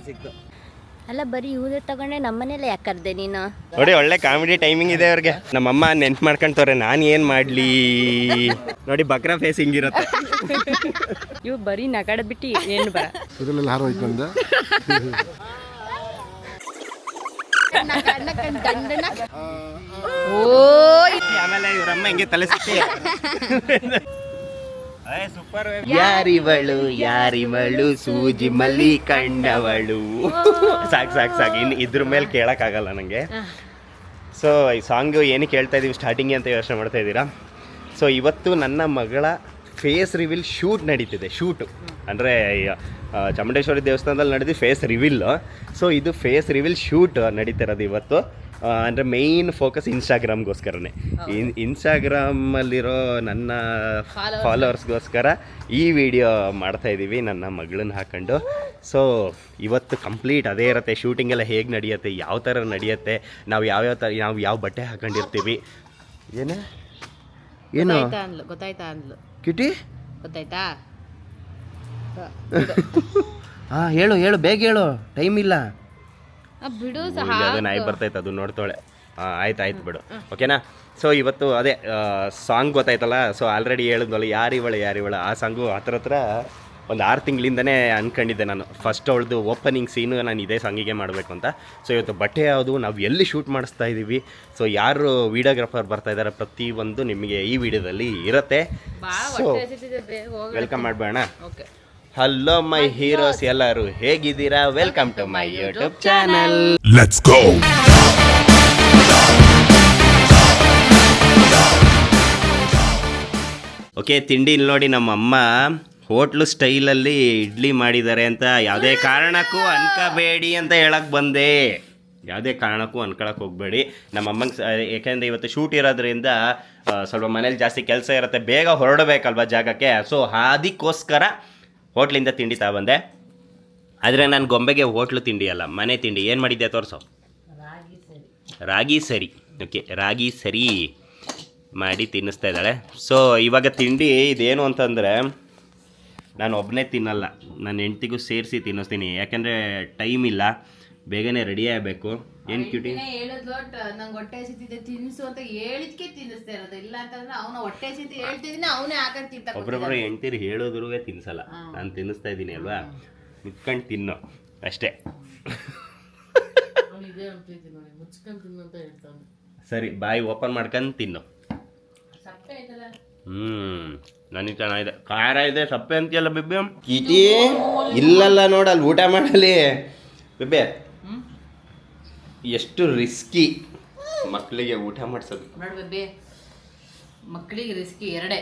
ಸಿಕ್ತು. ಅಲ್ಲ ಬರೀ ಇವ್ದೇ ತಗೊಂಡೆ ನಮ್ಮನೇಲಿ ಯಾಕೆ ಕರ್ದೆ ನೀನು? ನೋಡಿ ಒಳ್ಳೆ ಕಾಮಿಡಿ ಟೈಮಿಂಗ್ ಇದೆ ಅವ್ರಿಗೆ. ನಮ್ಮಮ್ಮ ನೆನ್ಪು ಮಾಡ್ಕೊಂತವ್ರೆ, ನಾನು ಏನು ಮಾಡಲಿ ನೋಡಿ ಬಕ್ರಾ ಫೇಸ್ ಹಿಂಗಿರುತ್ತೆ. ಇವು ಬರೀ ನಗಾಡ ಬಿಟ್ಟು ಏನು ಬರ ಇದರಲ್ಲಿ ಹಾರೋಯ್ತು ಬಂದ. ಆಮೇಲೆ ಇವ್ರಮ್ಮ ಹಿಂಗೆ ತಲೆ ಸುತ್ತಿ ಸೂಪರ್. ಯಾರಿವಳು ಸೂಜಿ ಮಲ್ಲಿ ಕಂಡವಳು. ಸಾಕು ಇನ್ನು ಇದ್ರ ಮೇಲೆ ಕೇಳೋಕ್ಕಾಗಲ್ಲ ನನಗೆ. ಸೊ ಈ ಸಾಂಗು ಏನಕ್ಕೆ ಹೇಳ್ತಾ ಇದ್ದೀವಿ ಸ್ಟಾರ್ಟಿಂಗ್ ಅಂತ ಯೋಚನೆ ಮಾಡ್ತಾ ಇದ್ದೀರಾ? ಸೊ ಇವತ್ತು ನನ್ನ ಮಗಳ ಫೇಸ್ ರಿವೀಲ್ ಶೂಟ್ ನಡೀತಿದೆ. ಶೂಟು ಅಂದರೆ ಚಾಮುಂಡೇಶ್ವರಿ ದೇವಸ್ಥಾನದಲ್ಲಿ ನಡೆದು ಫೇಸ್ ರಿವೀಲು. ಸೊ ಇದು ಫೇಸ್ ರಿವೀಲ್ ಶೂಟ್ ನಡೀತಿರೋದು ಇವತ್ತು. ಅಂದರೆ ಮೇಯ್ನ್ ಫೋಕಸ್ ಇನ್ಸ್ಟಾಗ್ರಾಮ್ಗೋಸ್ಕರನೇ. ಇನ್ಸ್ಟಾಗ್ರಾಮಲ್ಲಿರೋ ನನ್ನ ಫಾಲೋವರ್ಸ್ಗೋಸ್ಕರ ಈ ವಿಡಿಯೋ ಮಾಡ್ತಾಯಿದ್ದೀವಿ ನನ್ನ ಮಗಳನ್ನ ಹಾಕ್ಕೊಂಡು. ಸೊ ಇವತ್ತು ಕಂಪ್ಲೀಟ್ ಅದೇ ಇರುತ್ತೆ. ಶೂಟಿಂಗೆಲ್ಲ ಹೇಗೆ ನಡೆಯುತ್ತೆ, ಯಾವ ಥರ ನಡೆಯುತ್ತೆ, ನಾವು ಯಾವ ಬಟ್ಟೆ ಹಾಕೊಂಡಿರ್ತೀವಿ. ಏನು ಗೊತ್ತಾಯ್ತಾ ಅಂದ್ಲು ಕಿಟಿ ಗೊತ್ತಾಯ್ತಾ? ಹಾಂ ಹೇಳು ಬೇಗ ಹೇಳು, ಟೈಮ್ ಇಲ್ಲ. ಬಿಡು ಅದು ನಾಯಿ ಬರ್ತೈತೆ, ಅದು ನೋಡ್ತಾಳೆ. ಆಯ್ತು ಬಿಡು, ಓಕೆನಾ? ಸೊ ಇವತ್ತು ಅದೇ ಸಾಂಗ್ ಗೊತ್ತಾಯ್ತಲ್ಲ. ಸೊ ಆಲ್ರೆಡಿ ಹೇಳಿದ್ವಲ್ಲ ಯಾರಿವಳು ಆ ಸಾಂಗು ಹತ್ರ ಒಂದು 6 ತಿಂಗಳಿಂದನೇ ಅಂದ್ಕೊಂಡಿದ್ದೆ ನಾನು. ಫಸ್ಟ್ ಅವಳದು ಓಪನಿಂಗ್ ಸೀನು ನಾನು ಇದೇ ಸಾಂಗಿಗೆ ಮಾಡಬೇಕು ಅಂತ. ಸೊ ಇವತ್ತು ಬಟ್ಟೆ ಯಾವುದು, ನಾವು ಎಲ್ಲಿ ಶೂಟ್ ಮಾಡಿಸ್ತಾ ಇದ್ದೀವಿ, ಸೊ ಯಾರು ವೀಡಿಯೋಗ್ರಾಫರ್ ಬರ್ತಾ ಇದ್ದಾರೆ, ಪ್ರತಿಯೊಂದು ನಿಮಗೆ ಈ ವಿಡಿಯೋದಲ್ಲಿ ಇರುತ್ತೆ. ಸೊ ವೆಲ್ಕಮ್ ಮಾಡಬೇಡ. ಹಲೋ ಮೈ ಹೀರೋಸ್, ಎಲ್ಲರೂ ಹೇಗಿದ್ದೀರಾ? Welcome to my YouTube channel. Let's go. Okay, ತಿಂಡಿ ನೋಡಿ ನಮ್ಮಮ್ಮ ಹೋಟ್ಲು ಸ್ಟೈಲಲ್ಲಿ ಇಡ್ಲಿ ಮಾಡಿದ್ದಾರೆ ಅಂತ ಯಾವುದೇ ಕಾರಣಕ್ಕೂ ಅನ್ಕೋಬೇಡಿ ಅಂತ ಹೇಳಕ್ಕೆ ಬಂದೆ. ಯಾವುದೇ ಕಾರಣಕ್ಕೂ ಅನ್ಕೊಳಕ್ಕೆ ಹೋಗಬೇಡಿ ನಮ್ಮಮ್ಮಂಗೆ. ಯಾಕೆಂದರೆ ಇವತ್ತು ಶೂಟ್ ಇರೋದ್ರಿಂದ ಸ್ವಲ್ಪ ಮನೇಲಿ ಜಾಸ್ತಿ ಕೆಲಸ ಇರುತ್ತೆ, ಬೇಗ ಹೊರಡಬೇಕಲ್ವ ಜಾಗಕ್ಕೆ. ಸೊ ಅದಕ್ಕೋಸ್ಕರ ಹೋಟ್ಲಿಂದ ತಿಂಡಿ ತಗೊಂಬಂದೆ. ಆದರೆ ನಾನು ಗೊಂಬೆಗೆ ಹೋಟ್ಲು ತಿಂಡಿ ಅಲ್ಲ, ಮನೆ ತಿಂಡಿ. ಏನು ಮಾಡಿದ್ದೆ ತೋರಿಸೋ? ರಾಗಿ ಸರಿ. ಓಕೆ, ರಾಗಿ ಸರಿ ಮಾಡಿ ತಿನ್ನಿಸ್ತಾ ಇದ್ದಾಳೆ. ಸೊ ಇವಾಗ ತಿಂಡಿ ಇದೇನು ಅಂತಂದರೆ ನಾನು ಒಬ್ಬನೇ ತಿನ್ನಲ್ಲ, ನನ್ನ ಹೆಂಡ್ತಿಗೂ ಸೇರಿಸಿ ತಿನ್ನಿಸ್ತೀನಿ. ಯಾಕೆಂದರೆ ಟೈಮ್ ಇಲ್ಲ, ಬೇಗನೆ ರೆಡಿ ಆಗಬೇಕು. ಏನು ಕ್ಯೂಟಿ ಹೇಳಿದ್ಲು, ನಂಗೆ ಹೊಟ್ಟೆ ಹಸಿತಿದೆ ತಿನ್ನಿಸು ಅಂತ ಹೇಳಿದ್ಕೆ ತಿನ್ನಿಸ್ತಾ ಇರೋದು. ಇಲ್ಲ ಅಂತಂದ್ರೆ ಅವನ ಹೊಟ್ಟೆ ಹಸಿತಿ ಹೇಳ್ತಿದ್ದೀನಿ, ಅವನೇ ಹಾಕೊಂಡು ತಿಂತ. ಒಬ್ಬೊಬ್ಬರು ಹೆಂಡ್ತಿರು ಹೇಳಿದ್ರು ತಿನ್ನಿಸಲ್ಲ, ನಾನು ತಿನ್ನಿಸ್ತಾ ಇದ್ದೀನಿ ಅಲ್ವಾ, ನಿತ್ಕೊಂಡು ತಿನ್ನೋ ಅಷ್ಟೇ. ಸರಿ, ಬಾಯಿ ಓಪನ್ ಮಾಡ್ಕೊಂಡು ತಿನ್ನು. ನನಗೆ ಚೆನ್ನಾಗಿದೆ. ಖಾರ ಇದೆ, ಸಪ್ಪೆ ಅಂತೀಯಲ್ಲ ಬೆಬ್ಬೆ. ಕೀಟಿ ಇಲ್ಲಲ್ಲ ನೋಡಲ್ಲಿ ಊಟ ಮಾಡಲಿ ಬೆಬ್ಬೆ. ಎಷ್ಟು ರಿಸ್ಕಿ ಮಕ್ಕಳಿಗೆ ಊಟ ಮಾಡಿಸೋದು. ನೋಡ್ಬೇಬಿ, ಮಕ್ಕಳಿಗೆ ರಿಸ್ಕಿ ಎರಡೇ,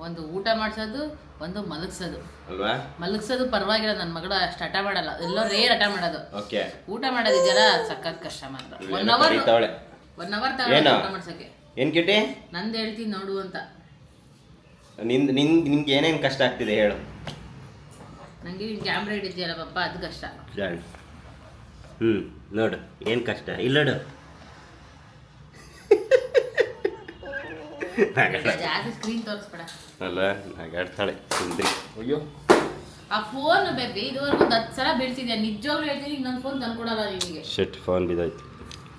ಒಂದು ಊಟ ಮಾಡಿಸೋದು, ಒಂದು ಮಲಗಿಸೋದು ಅಲ್ವಾ? ಮಲಗಿಸೋದು ಪರವಾಗಿಲ್ಲ, ನನ್ನ ಮಗಳು ಅಷ್ಟು ಹಠ ಮಾಡಲ್ಲ, ಎಲ್ಲೋ ರೇರ್ ಹಠ ಮಾಡೋದು. ಓಕೆ, ಊಟ ಮಾಡೋದಿದೆಯಲ್ಲ ಸಖತ್ ಕಷ್ಟ ಮಾತ್ರ. 1 ಅವರ್ ಊಟ ಮಾಡ್ಸೋಕ್ಕೆ. ಏನು ಕಿಟಿ ನಂದು ಹೇಳ್ತೀನಿ ನೋಡು ಅಂತ. ನಿನ್ಗೆ ಏನೇನು ಕಷ್ಟ ಆಗ್ತಿದೆ ಹೇಳು. ನನಗೆ ಕ್ಯಾಮ್ರಾ ಹಿಡಿದ್ಯಲ್ಲ ಪಪ್ಪ, ಅದು ಕಷ್ಟ. ನೋಡು ಏನು ಕಷ್ಟ ಇಲ್ಲ ನೋಡು. ಜಾಸ್ತಿ ಸ್ಕ್ರೀನ್ ತೋರಿಸ್ಬೇಡ ಅಲ್ಲ, ನಗಾಡ್ತಾಳೆ ಸುಂದ್ರಿ. ಅಯ್ಯೋ ಆ ಫೋನ್ ಬೇಬಿ ಇದುವರೆಗೂ 10 ಸಲ ಬೀಳ್ತಿದ್ಯಾ, ನಿಜವಾಗ್ಲೂ ಹೇಳ್ತೀನಿ. ಇನ್ನೊಂದು ಫೋನ್ ತಂದ್ಕೊಡಲ್ಲ ನಿನಗೆ. ಶಟ್, ಫೋನ್ ಬಿದ್ದೋಯ್ತು.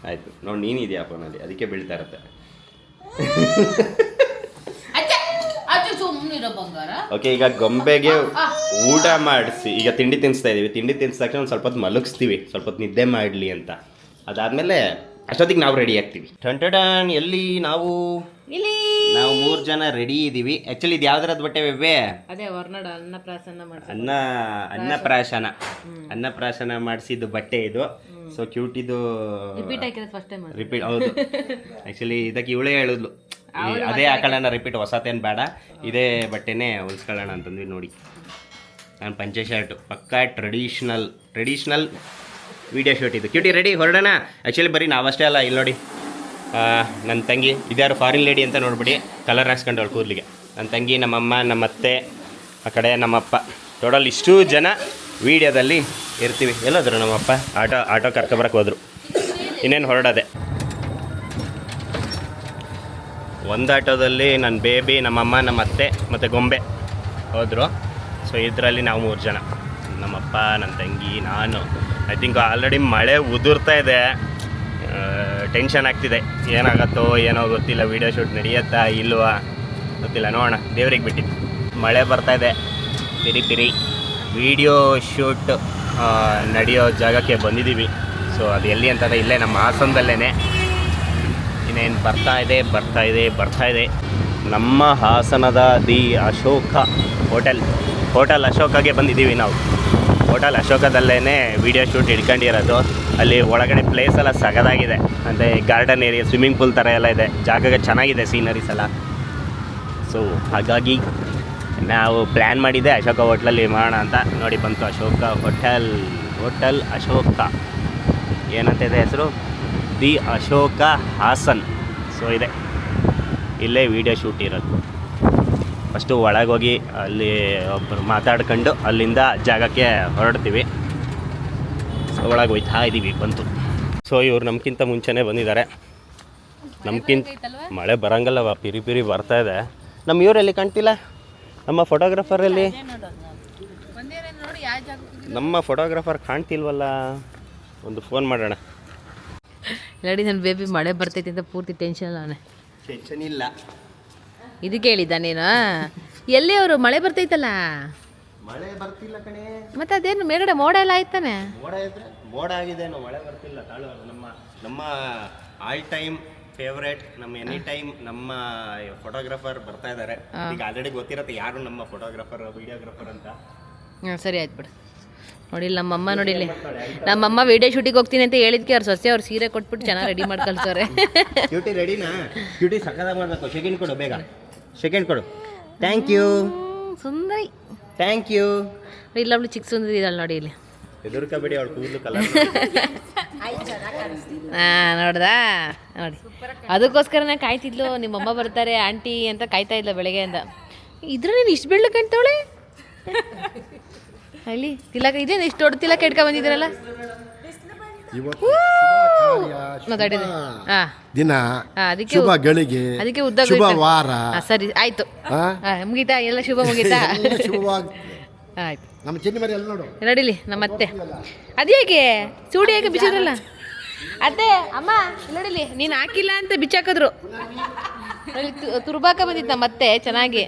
ಆಯ್ತು ನೋಡಿ, ನೀನಿದೆಯಾ ಫೋನಲ್ಲಿ, ಅದಕ್ಕೆ ಬೀಳ್ತಾ ಇರುತ್ತೆ. ಓಕೆ, ಈಗ ಗೊಂಬೆಗೆ ಊಟ ಮಾಡಿಸಿ ಈಗ ತಿಂಡಿ ತಿನ್ನಿಸ್ತಾ ಇದೀವಿ. ತಿಂಡಿ ತಿನ್ನಿಸಿದ ತಕ್ಷಣ ಒಂದು ಸ್ವಲ್ಪ ಹೊತ್ತು ಮಲಗಿಸ್ತೀವಿ, ಸ್ವಲ್ಪ ಹೊತ್ತು ನಿದ್ದೆ ಮಾಡಲಿ ಅಂತ. ಅದಾದಮೇಲೆ ಅಷ್ಟೊತ್ತಿಗೆ ನಾವು ರೆಡಿ ಆಗ್ತೀವಿ. ಟನ್ ಎಲ್ಲಿ ನಾವು 3 ಜನ ರೆಡಿ ಇದ್ದೀವಿ. ಆ್ಯಕ್ಚುಲಿ ಇದು ಯಾವ್ದ್ರದ್ದು ಬಟ್ಟೆ ಬೆಬ್ಬೆ? ಅದೇ ಹೊರನಾಡು ಅನ್ನಪ್ರಾಶನ ಅನ್ನಪ್ರಾಶನ ಮಾಡಿಸಿದ್ದು ಬಟ್ಟೆ ಇದು. ಸೊ ಕ್ಯೂಟಿದು ರಿಪೀಟ್. ಹೌದು, ಆ್ಯಕ್ಚುಲಿ ಇದಕ್ಕೆ ಇವಳೇ ಹೇಳಿದ್ಲು, ಅದೇ ಹಾಕೊಳ್ಳೋಣ ರಿಪೀಟ್, ಹೊಸತೇನು ಬೇಡ, ಇದೇ ಬಟ್ಟೆನೇ ಹೊಲ್ಸ್ಕೊಳ್ಳೋಣ ಅಂತಂದ್ವಿ. ನೋಡಿ, ನಾನು ಪಂಚೆ ಶರ್ಟು ಪಕ್ಕಾ ಟ್ರೆಡಿಷ್ನಲ್ ವೀಡಿಯೋ ಶೂಟ್ ಇದು. ಕ್ಯೂಟಿ ರೆಡಿ, ಹೊರಡೋಣ. ಆ್ಯಕ್ಚುಲಿ ಬರೀ ನಾವಷ್ಟೇ ಅಲ್ಲ, ಇಲ್ಲಿ ನೋಡಿ ನನ್ನ ತಂಗಿ, ಇದ್ಯಾರು ಫಾರಿನ್ ಲೇಡಿ ಅಂತ ನೋಡ್ಬಿಡಿ, ಕಲರ್ ಹಾಕ್ಸ್ಕೊಂಡವಳು ಕೂದಲಿಗೆ. ನನ್ನ ತಂಗಿ, ನಮ್ಮಮ್ಮ, ನಮ್ಮತ್ತೆ, ಆ ಕಡೆ ನಮ್ಮಪ್ಪ, ಟೋಟಲ್ ಇಷ್ಟು ಜನ ವೀಡಿಯೋದಲ್ಲಿ ಇರ್ತೀವಿ. ಎಲ್ಲೋದ್ರು ನಮ್ಮಪ್ಪ? ಆಟೋ ಕರ್ಕೊಬರಕ್ಕೆ ಹೋದರು. ಇನ್ನೇನು ಹೊರಡೋದೆ. ಒಂದು ಆಟೋದಲ್ಲಿ ನನ್ನ ಬೇಬಿ, ನಮ್ಮಮ್ಮ, ನಮ್ಮ ಅತ್ತೆ ಮತ್ತು ಗೊಂಬೆ ಹೋದರು. ಸೊ ಇದರಲ್ಲಿ ನಾವು 3 ಜನ. ನಮ್ಮಪ್ಪ, ನನ್ನ ತಂಗಿ, ನಾನು. ಐ ಥಿಂಕ್ ಆಲ್ರೆಡಿ ಮಳೆ ಉದುರ್ತಾ ಇದೆ. ಟೆನ್ಷನ್ ಆಗ್ತಿದೆ, ಏನಾಗತ್ತೋ ಏನೋ ಗೊತ್ತಿಲ್ಲ. ವೀಡಿಯೋ ಶೂಟ್ ನಡೆಯುತ್ತಾ ಇಲ್ವಾ ಗೊತ್ತಿಲ್ಲ, ನೋಡೋಣ, ದೇವ್ರಿಗೆ ಬಿಟ್ಟಿದ್ದು. ಮಳೆ ಬರ್ತಾಯಿದೆ ಪಿರಿ ವೀಡಿಯೋ ಶೂಟ್ ನಡೆಯೋ ಜಾಗಕ್ಕೆ ಬಂದಿದ್ದೀವಿ. ಸೊ ಅದು ಎಲ್ಲಿ ಅಂತಂದರೆ ಇಲ್ಲೇ ನಮ್ಮ ಹಾಸನದಲ್ಲೇ. ಇನ್ನೇನು ಬರ್ತಾ ಇದೆ. ನಮ್ಮ ಹಾಸನದ ದಿ ಅಶೋಕ ಹೋಟೆಲ್ ಅಶೋಕಗೆ ಬಂದಿದ್ದೀವಿ ನಾವು. ಹೋಟೆಲ್ ಅಶೋಕದಲ್ಲೇ ವೀಡಿಯೋ ಶೂಟ್ ಇಟ್ಕೊಂಡಿರೋದು. ಅಲ್ಲಿ ಒಳಗಡೆ ಪ್ಲೇಸ್ ಎಲ್ಲ ಸಗದಾಗಿದೆ, ಅಂದರೆ ಗಾರ್ಡನ್ ಏರಿಯಾ, ಸ್ವಿಮ್ಮಿಂಗ್ ಪೂಲ್ ಥರ ಎಲ್ಲ ಇದೆ. ಜಾಗಕ್ಕೆ ಚೆನ್ನಾಗಿದೆ ಸೀನರೀಸ್ ಎಲ್ಲ. ಸೊ ಹಾಗಾಗಿ ನಾವು ಪ್ಲ್ಯಾನ್ ಮಾಡಿದ್ದೆ ಅಶೋಕ ಹೋಟ್ಲಲ್ಲಿ ಮಾಡೋಣ ಅಂತ. ನೋಡಿ ಬಂತು ಅಶೋಕ ಹೋಟೆಲ್ ಅಶೋಕ. ಏನಂತಿದೆ ಹೆಸರು? ದಿ ಅಶೋಕ ಹಾಸನ್. ಸೊ ಇದೆ, ಇಲ್ಲೇ ವೀಡಿಯೋ ಶೂಟ್ ಇರೋದು. ಫಸ್ಟು ಒಳಗೋಗಿ ಅಲ್ಲಿ ಒಬ್ಬರು ಮಾತಾಡ್ಕೊಂಡು ಅಲ್ಲಿಂದ ಜಾಗಕ್ಕೆ ಹೊರಡ್ತೀವಿ. ಸೊ ಒಳಗೆ ಹೋಯ್ತಾ ಇದ್ದೀವಿ, ಬಂತು. ಸೊ ಇವ್ರು ನಮ್ಗಿಂತ ಮುಂಚೆನೇ ಬಂದಿದ್ದಾರೆ. ನಮ್ಗಿಂತ ಮಳೆ ಬರಂಗಲ್ಲವ, ಪಿರಿ ಬರ್ತಾ ಇದೆ. ನಮ್ಮ ಇವರಲ್ಲಿ ಕಾಣ್ತಿಲ್ಲ, ನಮ್ಮ ಫೋಟೋಗ್ರಾಫರಲ್ಲಿ. ನಮ್ಮ ಫೋಟೋಗ್ರಾಫರ್ ಕಾಣ್ತಿಲ್ವಲ್ಲ, ಒಂದು ಫೋನ್ ಮಾಡೋಣ. ನೋಡಿ ನನ್ನ ಬೇಬಿ ಮಳೆ ಬರ್ತೈತಿ ಅಂತ ಪೂರ್ತಿ ಟೆನ್ಷನ್ ಇಲ್ಲ. ಇದಕ್ಕೆ ಹೇಳಿದ್ದ ನೀನು? ಎಲ್ಲಿ ಅವರು ಮಳೆ ಬರ್ತೈತಲ್ಲ? ಮಳೆ ಬರ್ತಿಲ್ಲ ಕಣೆ. ಮತ್ತೆ ಅದೇನು ಮೇಲ್ಗಡೆ ಮೋಡ ಎಲ್ಲ ಆಯ್ತಾನೆ? ಮೋಡ ಆಗಿದೆ, ಮಳೆ ಬರ್ತಿಲ್ಲ. ತಾಳು ನಮ್ಮ ಆಲ್ ಟೈಮ್ ಫೇವ್ರೇಟ್, ನಮ್ಮ ಎನಿ ಟೈಮ್ ನಮ್ಮ ಫೋಟೋಗ್ರಾಫರ್ ಬರ್ತಾ ಇದ್ದಾರೆ. ಈಗ ಆಲ್ರೆಡಿ ಗೊತ್ತಿರತ್ತೆ ಯಾರು ನಮ್ಮ ಫೋಟೋಗ್ರಾಫರ್ ವಿಡಿಯೋಗ್ರಾಫರ್ ಅಂತ. ಸರಿ ಆಯ್ತು ಬಿಡು. ನೋಡಿಲ್ಲ ನಮ್ಮಮ್ಮ, ನೋಡಿಲ್ಲ ನಮ್ಮಮ್ಮ ವಿಡಿಯೋ ಶೂಟಿಗೆ ಹೋಗ್ತೀನಿ ಅಂತ ಹೇಳಿದ್ಕೆ ಅವ್ರು ಸೊಸೆ ಅವ್ರು ಸೀರೆ ಕೊಟ್ಬಿಟ್ಟು ಚೆನ್ನಾಗಿ ರೆಡಿ ಮಾಡಿ ಕಳ್ಸೋರೆ. ಕ್ಯೂಟಿ ರೆಡಿನಾ? ಕ್ಯೂಟಿ ಸಕ್ಕದಾಗಿ ಮಾಡಬೇಕು. ಸೆಕೆಂಡ್ ಕೊಡು, ಬೇಗ ಸೆಕೆಂಡ್ ಕೊಡು. ಥ್ಯಾಂಕ್ ಯು ಸುಂದರಿ. Thank you. ಇಲ್ಲೊಬ್ಳು ಚಿಕ್ಕ ಸುಂದರಿ ಇದ್ದಾಳೆ ನೋಡಿ ಇಲ್ಲಿ. ಎದುರ್ಕಬೇಡಿ, ಅವಳು ಕೂದಲು ಕಲರ್. ನೋಡ್ದಾ? ನೋಡಿ ಅದಕ್ಕೋಸ್ಕರನೇ ಕಾಯ್ತಿದ್ಲು, ನಿಮ್ಮಮ್ಮ ಬರ್ತಾರೆ ಆಂಟಿ ಅಂತ ಕಾಯ್ತಾ ಇದ್ಲು ಬೆಳಗ್ಗೆಯಿಂದ. ಇದ್ರಲ್ಲಿ ಇಷ್ಟು ಬೆಳ್ಳು ಕಾಣ್ತಾವಳೆ ಅಲ್ಲಿ. ತಿಲಕ ಇದೇನು ಇಷ್ಟು ದೊಡ್ಡ ತಿಲಕ ಇಟ್ಕೊ ಬಂದಿದ್ದೀರಲ್ಲ? ಅದಕ್ಕೆ ಉದ್ದ. ಸರಿ ಆಯ್ತು, ಮುಗೀತಾ ಎಲ್ಲ? ಶುಭ ಮುಗೀತಾ? ಆಯ್ತು. ನಡಿಲಿ ನಮ್ಮತ್ತೆ. ಅದೇಗೆ ಸೂಡಿ ಹೇಗೆ ಬಿಚ್ಚಿದ್ರಲ್ಲ ಅತ್ತೆ ಅಮ್ಮ, ನಡಿಲಿ. ನೀನು ಹಾಕಿಲ್ಲ ಅಂತ ಬಿಚ್ಚಾಕಿದ್ರು. ತುರ್ಬಾಕ ಬಂದಿತ್ತು ನಮ್ಮತ್ತೆ ಚೆನ್ನಾಗಿ.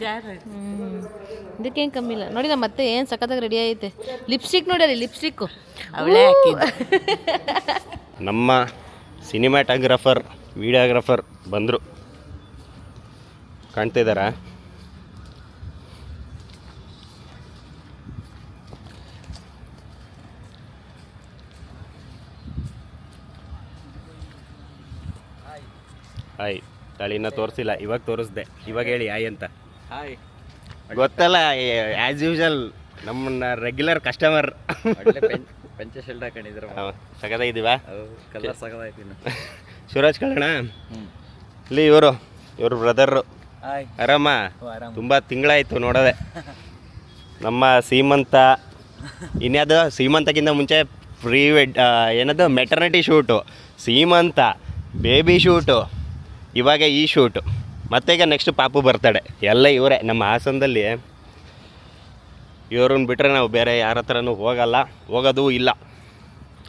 ಇದಕ್ಕೇನು ಕಮ್ಮಿ ಇಲ್ಲ ನೋಡಿ. ನಮ್ಮತ್ತೆ ಏನು ಸಖತ್ತಾಗಿ ರೆಡಿ ಐತೆ. ಲಿಪ್ಸ್ಟಿಕ್ ನೋಡಿ, ಅಲ್ಲಿ ಲಿಪ್ಸ್ಟಿಕ್ಕು ಅವಳೇ ಹಾಕಿದ್ದು. ನಮ್ಮ ಸಿನಿಮಾಟೋಗ್ರಾಫರ್ ವಿಡಿಯೋಗ್ರಾಫರ್ ಬಂದರು, ಕಾಣ್ತಾ ಇದ್ದಾರಾ? ಹಾಯ್. ತಳಿನ ತೋರಿಸಿಲ್ಲ, ಇವಾಗ ತೋರಿಸ್ದೆ. ಇವಾಗ ಹೇಳಿ ಹಾಯ್ ಅಂತ. ಹಾಯ್ ಗೊತ್ತಲ್ಲ, ಆ್ಯಸ್ ಯೂಶಲ್ ನಮ್ಮನ್ನ ರೆಗ್ಯುಲರ್ ಕಸ್ಟಮರ್. ಪಂಚ ಶರ್ಟ್ ಹಾಕೊಂಡಿದ್ರು, ಸಗದಾಗಿದ್ದೀವಾ? ಕಲರ್ ಸಗದಾಯ್ತು. ಶಿವರಾಜ್ ಕಳ್ಳಣ ಇಲ್ಲಿ ಇವ್ರ ಬ್ರದರು. ಆರಾಮ? ತುಂಬ ತಿಂಗಳಾಯಿತು ನೋಡೋದೆ. ನಮ್ಮ ಸೀಮಂತ, ಇನ್ಯಾವುದು ಸೀಮಂತಕ್ಕಿಂತ ಮುಂಚೆ ಏನದು ಮೆಟರ್ನಿಟಿ ಶೂಟು, ಸೀಮಂತ, ಬೇಬಿ ಶೂಟು, ಇವಾಗ ಈ ಶೂಟು, ಮತ್ತೆ ಈಗ ನೆಕ್ಸ್ಟ್ ಪಾಪು ಬರ್ತಾಳೆ. ಎಲ್ಲ ಇವರೇ ನಮ್ಮ ಹಾಸನದಲ್ಲಿ. ಇವ್ರನ್ನ ಬಿಟ್ಟರೆ ನಾವು ಬೇರೆ ಯಾರ ಹತ್ರನೂ ಹೋಗೋದು ಇಲ್ಲ.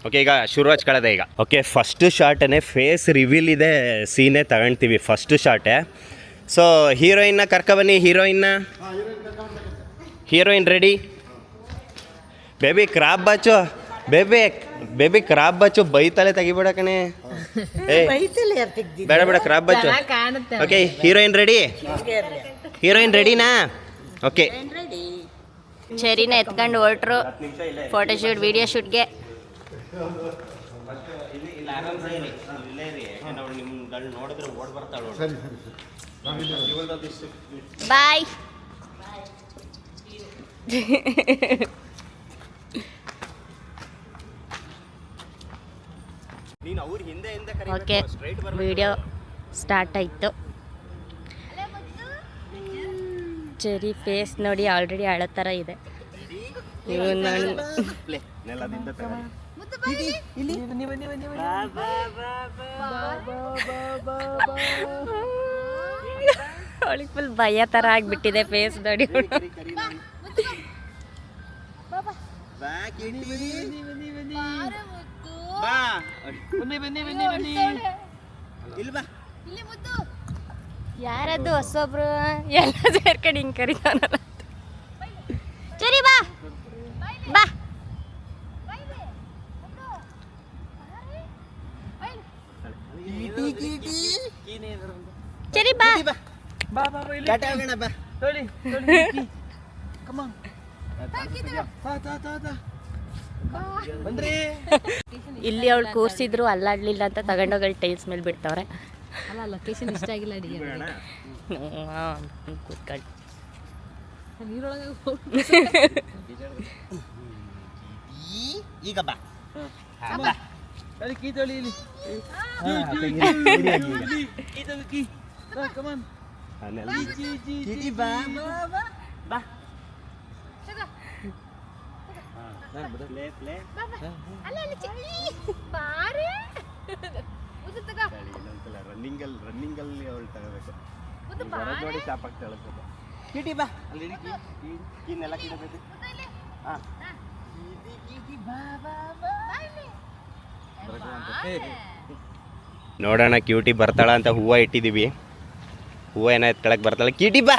ಓಕೆ, ಈಗ ಶುರುವಾಚ್ ಕಳೆದೆ ಈಗ. ಓಕೆ, ಫಸ್ಟ್ ಶಾರ್ಟೇ ಫೇಸ್ ರಿವೀಲ್ ಇದೆ ಸೀನೇ ತಗೊಳ್ತೀವಿ, ಫಸ್ಟ್ ಶಾರ್ಟೇ. ಸೊ ಹೀರೋಯಿನ್ನ ಕರ್ಕೊಬನ್ನಿ. Heroine ready? ಬೇಬಿ ಕ್ರಾಬ್ ಬಾಚು, ಬೇಬಿ ಕ್ರಾಬ್ ಬಾಚು. ಬೈತಲೆ ತೆಗಿಬೇಡ ಕಣೆ. ಬೇಡ ಕ್ರಾಬ್ ಬಾಚು. ಓಕೆ, ಹೀರೋಯಿನ್ ರೆಡಿನಾ? ಓಕೆ, ಚರಿನ ಎತ್ಕೊಂಡು ಹೊರಟ್ರು ಫೋಟೋಶೂಟ್ ವಿಡಿಯೋ ಶೂಟ್ಗೆ. ಬಾಯ್. ಓಕೆ, ವಿಡಿಯೋ ಸ್ಟಾರ್ಟ್ ಆಯಿತು. ಚೆರಿ ಫೇಸ್ ನೋಡಿ ಆಲ್ರೆಡಿ ಅಳೋ ಥರ ಇದೆ. ಅವಳಿಗೆ ಫುಲ್ ಭಯ ಥರ ಆಗಿಬಿಟ್ಟಿದೆ ಫೇಸ್ ನೋಡಿ. ಬಾ ಕಿಟಿ ಇಲ್ಲಿ ಬಾ. ಯಾರದ್ದು ಹೊಸೊಬ್ರು ಎಲ್ಲ ಸೇರ್ಕೊಂಡು ಹಿಂಗೆ ಕರಿತಾನಲ್ಲ. ಸರಿ ಬಾ ಬಾ. ಸರಿ ಬಾ. ಟಾಟಾ ಹೋಗೋಣ ಬಾ. ಇಲ್ಲಿ ಅವಳು ಕೂರ್ಸಿದ್ರು ಅಲ್ಲಾಡ್ಲಿಲ್ಲ ಅಂತ ತಗೊಂಡೋಗಿ ಟೈಲ್ಸ್ ಮೇಲೆ ಬಿಡ್ತಾವ್ರೆ. ಅಲ್ಲ ಲೊಕೇಶನ್ ಇಷ್ಟ ಆಗಿಲ್ಲ ಅಡಿಗೆ ಕೂತ್ಕೊಂಡು ನೀರೊಳಗೆ ಈಗ ಬಾ. ಬಾ. ಕಿಟಿ ಬಾ ಬಾ. ರನ್ನಿಂಗ್ ಅಲ್ಲಿ ಅವಳು ತಗೋಬೇಕು. ನೋಡಿ ಶಾಪ್ ಆಗ್ತಾಳೆ. ಕಿಟಿ ಬಾ. ಅಲ್ಲಿ ಕೀನೆಲ್ಲ ಕಿಡಬೇಕು. ಹಾಂ ನೋಡೋಣ ಕ್ಯೂಟಿ ಬರ್ತಾಳ ಅಂತ ಹೂವು ಇಟ್ಟಿದ್ದೀವಿ. ಹೂವು ಏನೋ ಎತ್ಕೊಳಕ್ಕೆ ಬರ್ತಾಳೆ. ಕ್ಯೂಟಿ ಬಾ.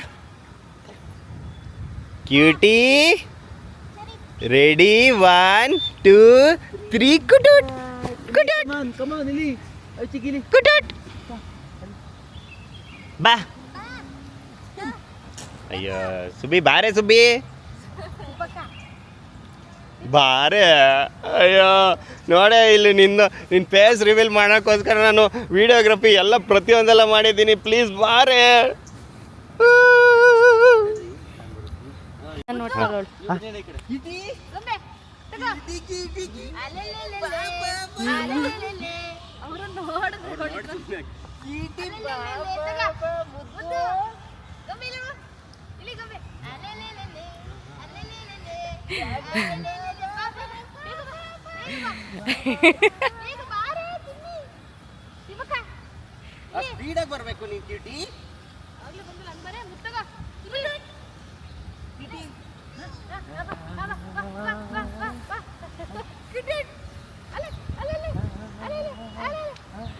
ಕ್ಯೂಟಿ ರೆಡಿ 1 2 3 ಕುಟುಟ್ ಕುಟುಟ್ ಕುಟುಟ್ ಬಾ. ಅಯ್ಯೋ ಸುಬ್ಬಿ ಬಾರೆ ಸುಬ್ಬಿ ಬಾರೆ. ಅಯ್ಯೋ ನೋಡೇ ಇಲ್ಲಿ ನಿನ್ನ ಫೇಸ್ ರಿವೀಲ್ ಮಾಡೋಕ್ಕೋಸ್ಕರ ನಾನು ವಿಡಿಯೋಗ್ರಫಿ ಎಲ್ಲ ಪ್ರತಿಯೊಂದೆಲ್ಲ ಮಾಡಿದ್ದೀನಿ. ಪ್ಲೀಸ್ ಬಾರೆ. ಸ್ಪೀಡಾಗಿ ಬರಬೇಕು ನೀನು ಕ್ಯೂಟಿ.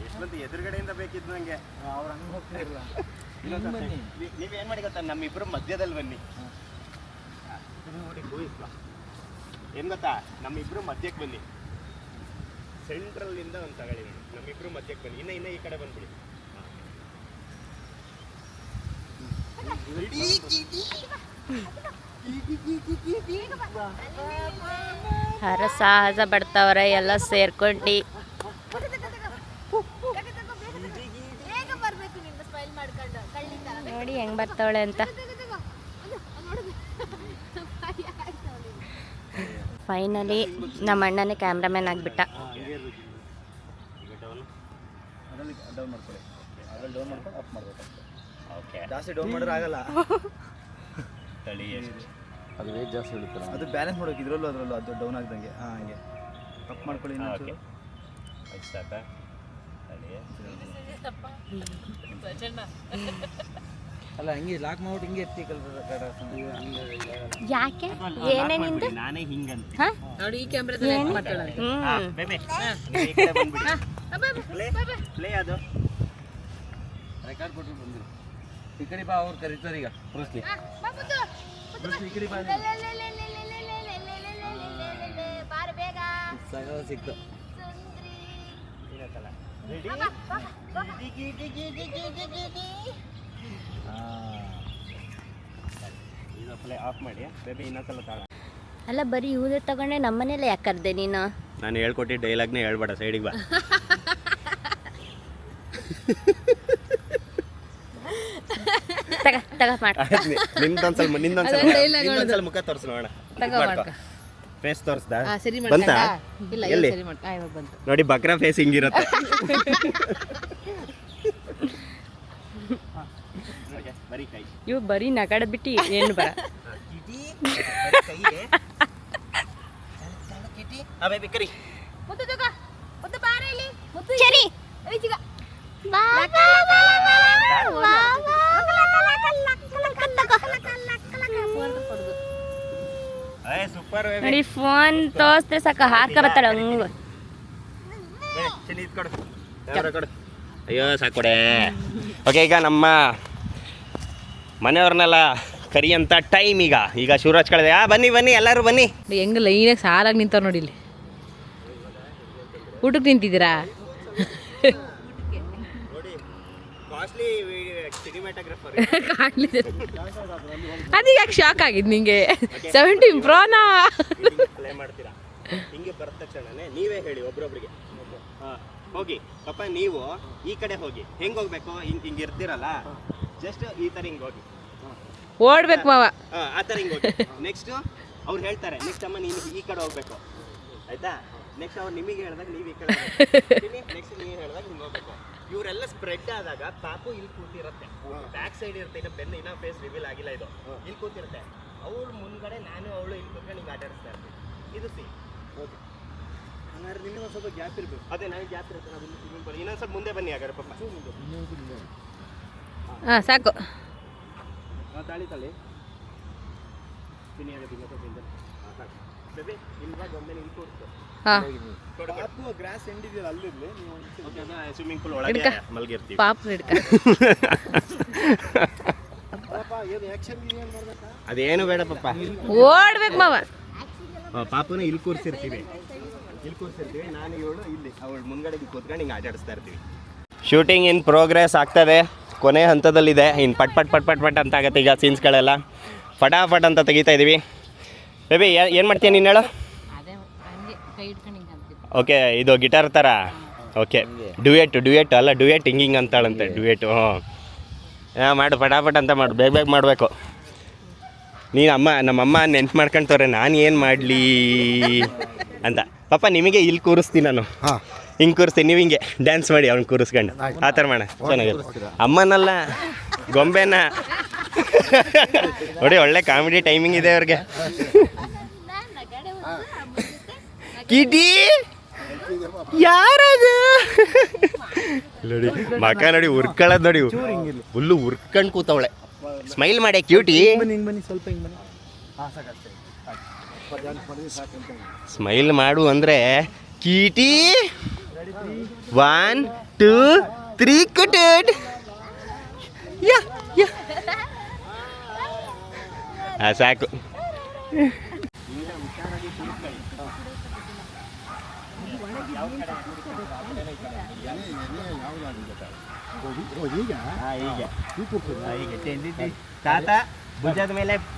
ಎಷ್ಟೊಂದು ಎದುರುಗಡೆಯಿಂದ ಬೇಕಿತ್ತು ನನಗೆ. ಅವ್ರು ಹಂಗೆ ಹೋಗ್ತಿರಲ್ಲ. ನೀವೇನು ಮಾಡಿ ಗೊತ್ತಾ, ನಮ್ಮಿಬ್ಬರು ಮಧ್ಯದಲ್ಲಿ ಬನ್ನಿ. ನೋಡಿ ಏನು ಗೊತ್ತಾ, ನಮ್ಮಿಬ್ಬರು ಮಧ್ಯಕ್ಕೆ ಬನ್ನಿ. ಸೆಂಟ್ರಲ್ಲಿಂದ ಒಂದು ತಗೊಳ್ಳಿ. ನಮ್ಮಿಬ್ಬರು ಮಧ್ಯಕ್ಕೆ ಬನ್ನಿ. ಇನ್ನ ಈ ಕಡೆ ಬಂದ್ಬಿಡಿ. ಹರಸಾಹಸ ಪಡ್ತಾವ್ರೆ ಎಲ್ಲ ಸೇರ್ಕೊಂಡು. ನೋಡಿ ಹೆಂಗ್ ಬರ್ತಾವಳೆ ಅಂತ. ಫೈನಲಿ ನಮ್ಮ ಅಣ್ಣನೇ ಕ್ಯಾಮ್ರಾಮನ್ ಆಗಿಬಿಟ್ಟ. ಜಾಸ್ತಿ ಡೌನ್ ಮಾಡಿದ್ರೆ ಆಗಲ್ಲ. ಅದು ವೇಟ್ ಜಾಸ್ತಿ ಇಳುತ್ತಲ್ಲ. ಅದು ಬ್ಯಾಲೆನ್ಸ್ ಮಾಡೋಕೆ ಇದ್ರಲ್ಲೂ ಅದರಲ್ಲೂ ಅದು ಡೌನ್ ಆಗ್ದಂಗೆ. ಹಾಂ ಹಂಗೆ ಅಪ್ ಮಾಡ್ಕೊಳ್ಳಿ. ಅಲ್ಲ ಹಂಗೆ ಲಾಕ್ ಮಾಡ್ಬಿಟ್ಟು ಹಿಂಗೆ ಎತ್ತಿ ಯಾಕೆ ಏನೇನಿಂದ ನಾನೇ ಹಿಂಗಂತ ನೋಡಿ ಈ ಕ್ಯಾಮ್ರಾದಲ್ಲಿ ಮಾಡ್ತಾಳೆ. ಪ್ಲೇ ಅದು ರೆಕಾರ್ಡ್ ಕೊಟ್ಟು ಬಂದಿರು. ಈ ಕಡೆ ಬಾ, ಅವ್ರು ಕರೀತಾರೆ ಈಗ. ಬ್ರೂಸ್ಲಿ ಈ ಕಡೆ ಬಾ. ಸಗಲ ಸಿಕ್ತು. ಆಫ್ ಮಾಡಿ ಬೇಬಿ ಇನ್ನೊಂದ್ಸಲ ತಾಳ. ಅಲ್ಲ ಬರೀ ಇವ್ದೇ ತಗೊಂಡೆ ನಮ್ಮನೇಲೆ ಯಾಕೆ ಕರ್ದೆ ನೀನು? ನಾನು ಹೇಳ್ಕೊಟ್ಟಿದ್ದ ಡೈಲಾಗ್ನೇ ಹೇಳ್ಬೇಡ, ಸೈಡಿಗೆ ಬಾ. ತಗ ಮಾಡ. ನಿಂದೊಂದ್ಸಲ ಮುಖ ತೋರಿಸ್ ನೋಡೋಣ. ಫೇಸ್ ತೋರಿಸ್ದಾ? ಬಂತಾ? ಎಲ್ಲಿ ನೋಡಿ ಬಕ್ರಾ ಫೇಸ್ ಹಿಂಗಿರುತ್ತೆ. ಇವು ಬರೀ ನಗಾಡ ಬಿಟ್ಟು ಏನು ಬರ. ಸೂಪರ್ ನೋಡಿ ಫೋನ್ ತೋರಿಸ್ರೆ ಸಾಕು ಹಾಕ ಬರ್ತಾಳೆ ಹಂಗ. ಅಯ್ಯೋ ಸಾಕೊಡೆ. ಓಕೆ, ಈಗ ನಮ್ಮ ಮನೆಯವ್ರನ್ನೆಲ್ಲ ಕರಿಯಂತ ಟೈಮ್ ಈಗ ಶಿವರಾಜ್ ಕಳೆದೆ. ಬನ್ನಿ ಬನ್ನಿ ಎಲ್ಲರೂ ಬನ್ನಿ. ಹೆಂಗೆ ಲೈನಾಗಿ ಸಾಲಾಗಿ ನಿಂತವ್ರು ನೋಡಿ ಇಲ್ಲಿ. ಊಟಕ್ಕೆ ನಿಂತಿದ್ದೀರಾ? ಅದು ಯಾಕೆ ಶಾಕ್ ಆಗಿದ್ದು ನಿಂಗೆ? 17 ಪ್ರೋನಾ ಮಾಡ್ತೀರಾ ಹಿಂಗೆ ಬರದ ತಕ್ಷಣನೇ ನೀವೇ ಹೇಳಿ ಒಬ್ರೊಬ್ರಿಗೆ. ಹೋಗಿ ಪಾಪ ನೀವು ಈ ಕಡೆ ಹೋಗಿ. ಹೆಂಗ್ ಹೋಗ್ಬೇಕು? ಹಿಂಗೆ ಇರ್ತೀರಲ್ಲ, ಜಸ್ಟ್ ಈ ತರ ಹಿಂಗ್ ಹೋಗಿ. ಓಡ್ಬೇಕು ಮಾವ. ಆ ತರ ಹಿಂಗ್ ಹೋಗಿ. ನೆಕ್ಸ್ಟ್ ಅವ್ರು ಹೇಳ್ತಾರೆ, ನೆಕ್ಸ್ಟ್ ಅಮ್ಮ ನೀನು ಈ ಕಡೆ ಹೋಗ್ಬೇಕು, ಆಯ್ತಾ? ನೆಕ್ಸ್ಟ್ ಅವ್ರು ನಿಮಗೆ ಹೇಳಿದಾಗ ನೀವು ಈ ಕಡೆ, ನೆಕ್ಸ್ಟ್ ನೀವು ಹೇಳಿದಾಗ ಹಿಂಗೆ ಹೋಗ್ಬೇಕು. ಇವರೆಲ್ಲ ಸ್ಪ್ರೆಡ್ ಆದಾಗ ಪಾಪು ಇಲ್ಲಿ ಕೂತಿರುತ್ತೆ, ಬ್ಯಾಕ್ ಸೈಡ್ ಇರುತ್ತೆ. ಇನ್ನು ಬೆನ್ನು ಇನ್ನೂ ಫೇಸ್ ರಿವೀಲ್ ಆಗಿಲ್ಲ, ಇದು ಇಲ್ಲಿ ಕೂತಿರುತ್ತೆ. ಅವಳು ಮುಂದ್ಗಡೆ, ನಾನು ಅವಳು ಇಲ್ಲಿ ಕೂತ್ಕೊಂಡು ಹಿಂಗೆ ಆಟ ಆಡಿಸ್ತಾ ಇರ್ತೀವಿ. ಇದು ಸಿ ಓಕೆ. ಹಂಗಾದ್ರೆ ನಿಮಗೆ ಒಂದು ಸ್ವಲ್ಪ ಗ್ಯಾಪ್ ಇರಬೇಕು. ಅದೇ ನನಗೆ ಗ್ಯಾಪ್ ಇರುತ್ತೆ. ನಾವು ಇಲ್ಲಿ ಇನ್ನೊಂದು ಸ್ವಲ್ಪ ಮುಂದೆ ಬನ್ನಿ ಹಾಗಾದ್ರೆ ಪಾಪ. ಹಾಂ ಸಾಕು. ತಾಳಿ ತಾಳಿ ತಿನ್ನಿ ಆಗುತ್ತೆ. ಇನ್ನೊಂದು ಸ್ವಲ್ಪ ಹಿಂದೆ ಬೇಬಿ ಇಲ್ವಾಗ ಒಮ್ಮೆ ನಿಂಗೆ ತೋರಿಸ್ತು. ಹಾಂ ಗ್ರಾಸ್ ಎಂಡಿದೆಯಲ್ಲ ಅಲ್ಲಿರ್ಲಿ. ನೀವು ಸ್ವಿಮ್ಮಿಂಗ್ ಪೂಲ್ ಒಳಗೆ ಮಲಗಿರ್ತೀವಿ. ಪಾಪ ಹಿಡ್ಕ. ಅದೇನು ಬೇಡ ಪಾಪ, ಓಡ್ಬೇಕು ಮಾವ. ಪಾಪನ ಇಲ್ಲಿ ಕೂರಿಸಿರ್ತೀವಿ. ನಾನು ಇವಳು ಇಲ್ಲಿ, ಅವಳು ಮುಂದ್ಗಡೆ ಕೂತ್ಕೊಂಡು ಹಿಂಗೆ ಆಟ ಆಡಿಸ್ತಾ ಇರ್ತೀವಿ. ಶೂಟಿಂಗ್ ಇನ್ ಪ್ರೋಗ್ರೆಸ್ ಆಗ್ತದೆ, ಕೊನೆ ಹಂತದಲ್ಲಿದೆ. ಇನ್ನು ಪಟ್ ಪಟ್ ಪಟ್ ಪಟ್ ಪಟ್ ಅಂತ ಆಗುತ್ತೆ ಈಗ ಸೀನ್ಸ್ಗಳೆಲ್ಲ. ಫಟಾಫಟ್ ಅಂತ ತೆಗಿತಾ ಇದ್ದೀವಿ. ಬೇಬಿ ಏನು ಮಾಡ್ತೀಯ ನೀನು ಹೇಳು? ಓಕೆ, ಇದು ಗಿಟಾರ್ ಥರ. ಓಕೆ, ಡ್ಯೂಯೆಟ್ ಅಲ್ಲ, ಡ್ಯೂಯೆಟ್ ಹಿಂಗಿಂಗ್ ಅಂತಾಳಂತೆ. ಡ್ಯೂಯೆಟ್ ಮಾಡು, ಫಟಾಫಟ್ ಅಂತ ಮಾಡು, ಬೇಗ ಬೇಗ ಮಾಡಬೇಕು. ನೀನು ನಮ್ಮಮ್ಮ ನೆನ್ಪು ಮಾಡ್ಕೊಳ್ತವ್ರೆ, ನಾನು ಏನು ಮಾಡಲಿ ಅಂತ. ಪಾಪ ನಿಮಗೆ ಇಲ್ಲಿ ಕೂರಿಸ್ತೀನಿ ನಾನು, ಹಿಂಗೆ ಕೂರಿಸ್ತೀನಿ, ನೀವು ಹಿಂಗೆ ಡ್ಯಾನ್ಸ್ ಮಾಡಿ ಅವ್ನು ಕೂರಿಸ್ಕೊಂಡು ಆ ಥರ ಮಾಡ. ಚೆನ್ನಾಗಿರುತ್ತೆ. ಅಮ್ಮನಲ್ಲ, ಗೊಂಬೆನ ನೋಡಿ. ಒಳ್ಳೆ ಕಾಮಿಡಿ ಟೈಮಿಂಗ್ ಇದೆ ಅವ್ರಿಗೆ. ಕಿಟಿ ಯಾರದು ನೋಡಿ, ಮಕ ನೋಡಿ, ಉರ್ಕೊಳ್ಳೋದು ನೋಡಿ, ಫುಲ್ಲು ಉರ್ಕೊಂಡು ಕೂತವಳೆ. ಸ್ಮೈಲ್ ಮಾಡಿ ಕ್ಯೂಟಿ. ಸ್ಮೈಲ್ ಮಾಡು ಅಂದರೆ ಕೀಟಿ. 1 2 3 ಕುಟುಡ್. ಸಾಕು.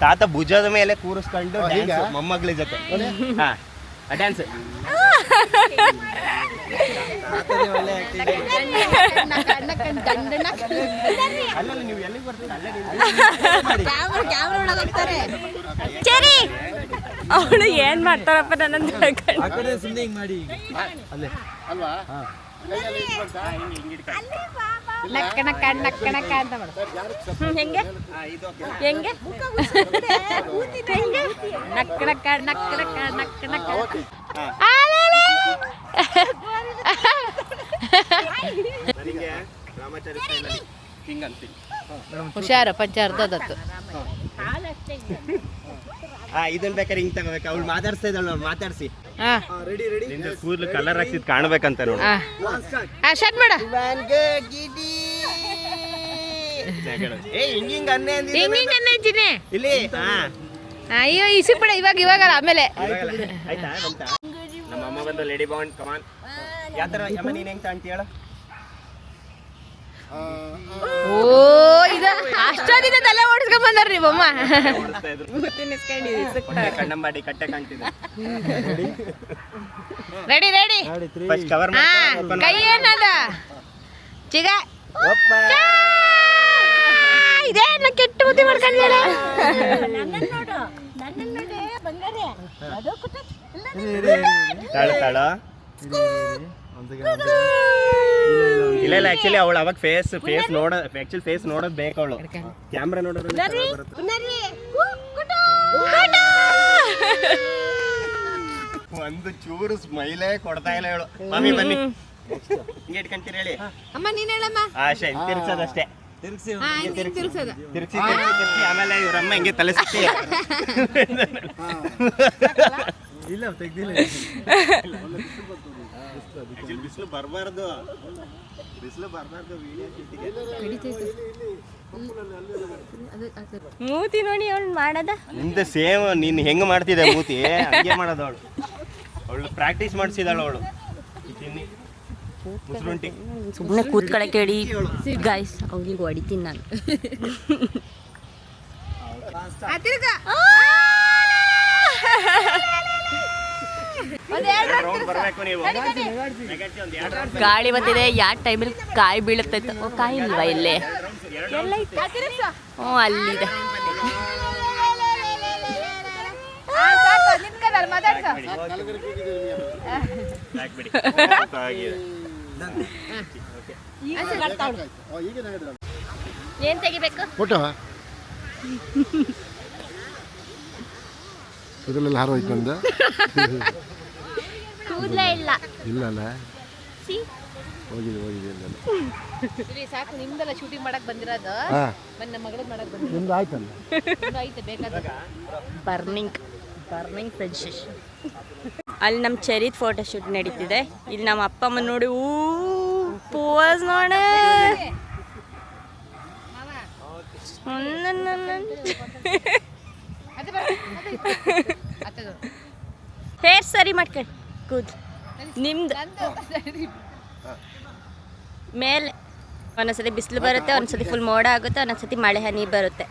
ತಾತ ಭುಜದ ಮೇಲೆ ಕೂರಿಸ್ಕೊಂಡು ಮೊಮ್ಮಗಳ ಜೊತೆ ಡ್ಯಾನ್ಸ್. ಅಲ್ಲಲ್ಲ, ನೀವು ಎಲ್ಲಿಗೆ ಬರ್ತೀರ? ಸರಿ, ಅವಳು ಏನ್ ಮಾಡ್ತಾರಪ್ಪ ನನ್ನ ನಕ್ಕ ನಕ್ಕ ನಕ್ಕ ನಕ್ಕ ಅಂತ ಮಾಡು. ಹೆಂಗೆ ಹೆಂಗೆ ನಕ್ಕ ನಕ್ಕ ನಕ್ಕ ನಕ್ಕ ನಕ್ಕ ನಕ್ಕ. ಹುಷಾರು, ಪಂಚ ಅರ್ಧದತ್ತು. ಇದನ್ ಬೇಕಾದ್ರೆ ಹಿಂಗ್ ತಗೋಬೇಕು. ಅವ್ಳು ಮಾತಾಡ್ಸ್ತಾ ಇದ್ದಾಳು, ಅವ್ಳು ಮಾತಾಡ್ಸಿ. ನಿಂದು ಕೂದಲು ಕಲರ್ ಹಾಕ್ಸಿದ್ ಕಾಣ್ಬೇಕಂತ ನೋಡಿ. ಸ್ಟಾರ್ಟ್ ಮಾಡ. ಹಿಂಗಿಂಗ್ ಅನ್ನೇ ಹಿಂಗಿಂಗ್ ಅನ್ನೇಜಿನಿ ಇಲ್ಲಿ. ಅಯ್ಯೋ ಇಸಿಬಿಡ, ಇವಾಗ ಆಮೇಲೆ. ಆಯ್ತಾ ಬಂತ? ನಮ್ಮ ಅಮ್ಮ ಬಂದು ಲೇಡಿ ಬಾಂಡ್ ಕಮಾನ್. ಯಾವ ಥರ ಅಮ್ಮ ನೀನು ಹೆಂಗ್ ತಾಂತಿ ಹೇಳು? ಓ, ಇದು ಅಷ್ಟೊಂದಿನ ತಲೆ ಓಡಿಸ್ಕೊಂಡ್ ಬಂದಾರ ನೀವಮ್ಮ. ಕಣ್ಣಂಬಾಡಿ ಕಟ್ಟೆ ಕಾಣ್ತಿದೆ. Ready ready. ಫಸ್ಟ್ ಕವರ್ ಕೈ ಏನದ ಚಿಗ ಇದೇನ ಕೆಟ್ಟ ಬುದ್ಧಿ ಮಾಡ್ಕೊಂಡ್ಯಾಳ. ತಾಳು ತಾಳು. ಇಲ್ಲ ಆಕ್ಚುಲಿ ಅವಳು ಅವಾಗ ಫೇಸ್ ನೋಡೋದು ಬೇಕು. ಅವಳು ಕ್ಯಾಮ್ರಾ ನೋಡೋದು. ಒಂದು ಚೂರು ಸ್ಮೈಲೇ ಕೊಡ್ತಾ ಇಲ್ಲ ಹೇಳು. ಮಮ್ಮಿ ಬನ್ನಿ, ಹಿಂಗೆ ಇಟ್ಕೊಂತೀರಿ ಹೇಳಿ. ಅಮ್ಮ ನೀನ್ ಹೇಳಮ್ಮ. ಆಶೆ ತಿರ್ಸೋದಷ್ಟೇ. ತಿರ್ಗ್ಸಿ ತಿರ್ಗ್ಸೋದು. ತಿರ್ಗ್ಸಿ ಆಮೇಲೆ ಇವ್ರಮ್ಮ ಹಿಂಗೆ ತಲೆ ಸುತ್ತಿ ಇಲ್ಲ ತೆಗ್ದಿಲ್ಲ ಬಿಸಿಲು ಬರಬಾರ್ದು ಮೂತಿ ನೋಡಿ ಅವ್ಳು ಮಾಡದ ನಿಂದೆ ಸೇಮ್ ನೀನು ಹೆಂಗೆ ಮಾಡ್ತಿದ್ದೆ ಮೂತಿ ಹಂಗೆ ಮಾಡೋದು ಅವಳು ಪ್ರಾಕ್ಟೀಸ್ ಮಾಡಿಸಿದಾಳು ಅವಳು ಮುಸ್ರುಂಟಿ ಸುಮ್ಮನೆ ಕೂತ್ಕೊಳಕ್ಕೆ ಹೇಳಿ ಗಾಯ್ಸ್ ಅವ್ನಿಗೆ ಹೊಡಿತೀನಿ ನಾನು. ಬರಬೇಕು ನೀವು ಗಾಳಿ ಬಂದಿದೆ, ಯಾವ ಟೈಮಲ್ಲಿ ಕಾಯಿ ಬೀಳುತ್ತೆ ಕಾಯಿ ಇಲ್ವಾ ಇಲ್ಲೇ? ಎಲ್ಲ ಹ್ಞೂ ಅಲ್ಲಿದೆ. ಏನ್ ತೆಗಿಬೇಕು? ಫೋಟೋ ಇದರಲ್ಲಿ ಹಾರೋಯ್ತು ನಂದು ಕೂದಲೇ ಇಲ್ಲ. ಇಲ್ಲಲ್ಲ ಸಿ ಹೋಗಿದೆ ಇಲ್ಲಿ ಸಾಕು, ನಿಮ್ದೆಲ್ಲ ಶೂಟಿಂಗ್ ಮಾಡಕ್ ಬಂದಿರೋದು. ಹಾಂ ಬನ್ನಿ ನಮ್ಮ ಮಗಳು ಮಾಡಕ್ ಬಂದಿರೋದು. ನಿಮ್ದು ಆಯ್ತಲ್ಲ ಐತೆ ಬೇಕಾದ ಬರ್ನಿಂಗ್ ಸೆನ್ಸೇಷನ್. ಅಲ್ಲಿ ನಮ್ಮ ಚೆರಿದ್ ಫೋಟೋ ಶೂಟ್ ನಡೀತಿದೆ. ಇಲ್ಲಿ ನಮ್ಮ ಅಪ್ಪ ಅಮ್ಮ ನೋಡಿ ಪೋಸ್ ನೋಡ. ಹೇರ್ ಸರಿ ಮಾಡ್ಕೊಳ್ಳಿ ಕೂದ್ ನಿಮ್ದು ಮೇಲೆ. ಒಂದೊಂದ್ಸತಿ ಬಿಸಿಲು ಬರುತ್ತೆ, ಒಂದ್ಸತಿ ಫುಲ್ ಮೋಡ ಆಗುತ್ತೆ, ಒಂದೊಂದ್ಸತಿ ಮಳೆ ಹನಿ ಬರುತ್ತೆ.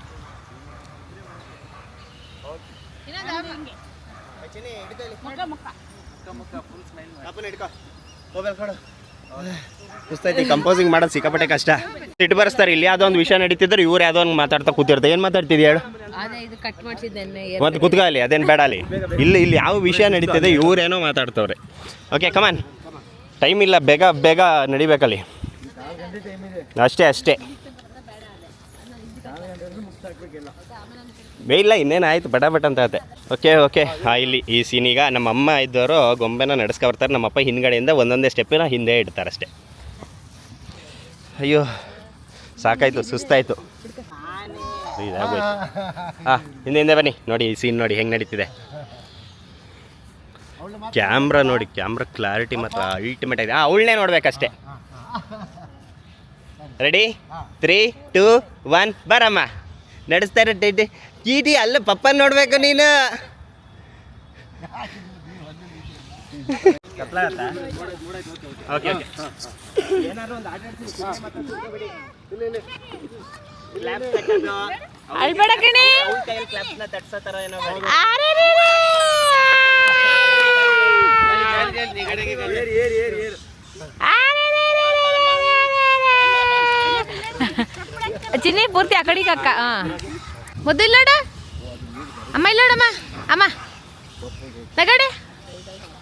ಸುಸ್ತೈತಿ ಕಂಪೋಸಿಂಗ್ ಮಾಡೋದು ಸಿಕ್ಕಾಪಟ್ಟೆ ಕಷ್ಟ. ಸಿಟ್ಟು ಬರೆಸ್ತಾರೆ. ಇಲ್ಲಿ ಯಾವುದೋ ಒಂದು ವಿಷಯ ನಡೀತಿದ್ರೆ ಇವ್ರು ಯಾವುದೋ ಒಂದು ಮಾತಾಡ್ತಾ ಕೂತಿರ್ತಾರೆ. ಏನು ಮಾತಾಡ್ತಿದ್ಯ ಹೇಳು? ಇದು ಕಟ್ ಮಾಡಿಸಿದ್ದೇನೆ. ಮತ್ತೆ ಕುತ್ಕ ಅಲ್ಲಿ, ಅದೇನು ಬೇಡ ಅಲ್ಲಿ. ಇಲ್ಲಿ ಯಾವ ವಿಷಯ ನಡೀತಿದೆ ಇವ್ರೇನೋ ಮಾತಾಡ್ತವ್ರೆ. ಓಕೆ ಕಮಾನ್, ಟೈಮ್ ಇಲ್ಲ, ಬೇಗ ನಡಿಬೇಕಲ್ಲಿ. ಅಷ್ಟೇ ಇಲ್ಲ, ಇನ್ನೇನು ಆಯ್ತು ಬಟ ಅಂತ ಆಯ್ತೆ. ಓಕೆ ಇಲ್ಲಿ ಈ ಸೀನೀಗ ನಮ್ಮ ಅಮ್ಮ ಇದ್ದವರು ಗೊಂಬೆನ ನಡೆಸ್ಕೊ ಬರ್ತಾರೆ. ನಮ್ಮಪ್ಪ ಹಿಂದ್ಗಡೆಯಿಂದ ಒಂದೊಂದೇ ಸ್ಟೆಪ್ಪಿನ ಹಿಂದೆ ಇಡ್ತಾರೆ ಅಷ್ಟೇ. ಅಯ್ಯೋ ಸಾಕಾಯ್ತು, ಸುಸ್ತಾಯ್ತು, ಇದಾಗೋಯ್ತು. ಹಿಂದೆ ಬನ್ನಿ, ನೋಡಿ ಈ ಸೀನ್ ನೋಡಿ ಹೆಂಗೆ ನಡೀತಿದೆ. ಕ್ಯಾಮ್ರಾ ನೋಡಿ, ಕ್ಯಾಮ್ರಾ ಕ್ಲಾರಿಟಿ ಮಾತ್ರ ಅಲ್ಟಿಮೇಟ್ ಆಗಿದೆ. ಅವಳನ್ನೇ ನೋಡ್ಬೇಕಷ್ಟೇ. ರೆಡಿ 3, 2, 1 ಬರಮ್ಮ. ನಡೆಸ್ತಾರೆ ಚೀಟಿ ಅಲ್ಲ, ಪಪ್ಪ ನೋಡ್ಬೇಕು ನೀನು. ಓಕೆ ಅಲ್ಬೇಡ ಕಣೆ. ಚಿನ್ನಿ ಪೂರ್ತಿ ಆ ಕಡೆಗೆ ಅಕ್ಕ. ಮುದ್ದು ಇಲ್ಲೋಡ ಅಮ್ಮ, ಇಲ್ಲೋಡಮ್ಮ ಅಮ್ಮ ತಗಡೆ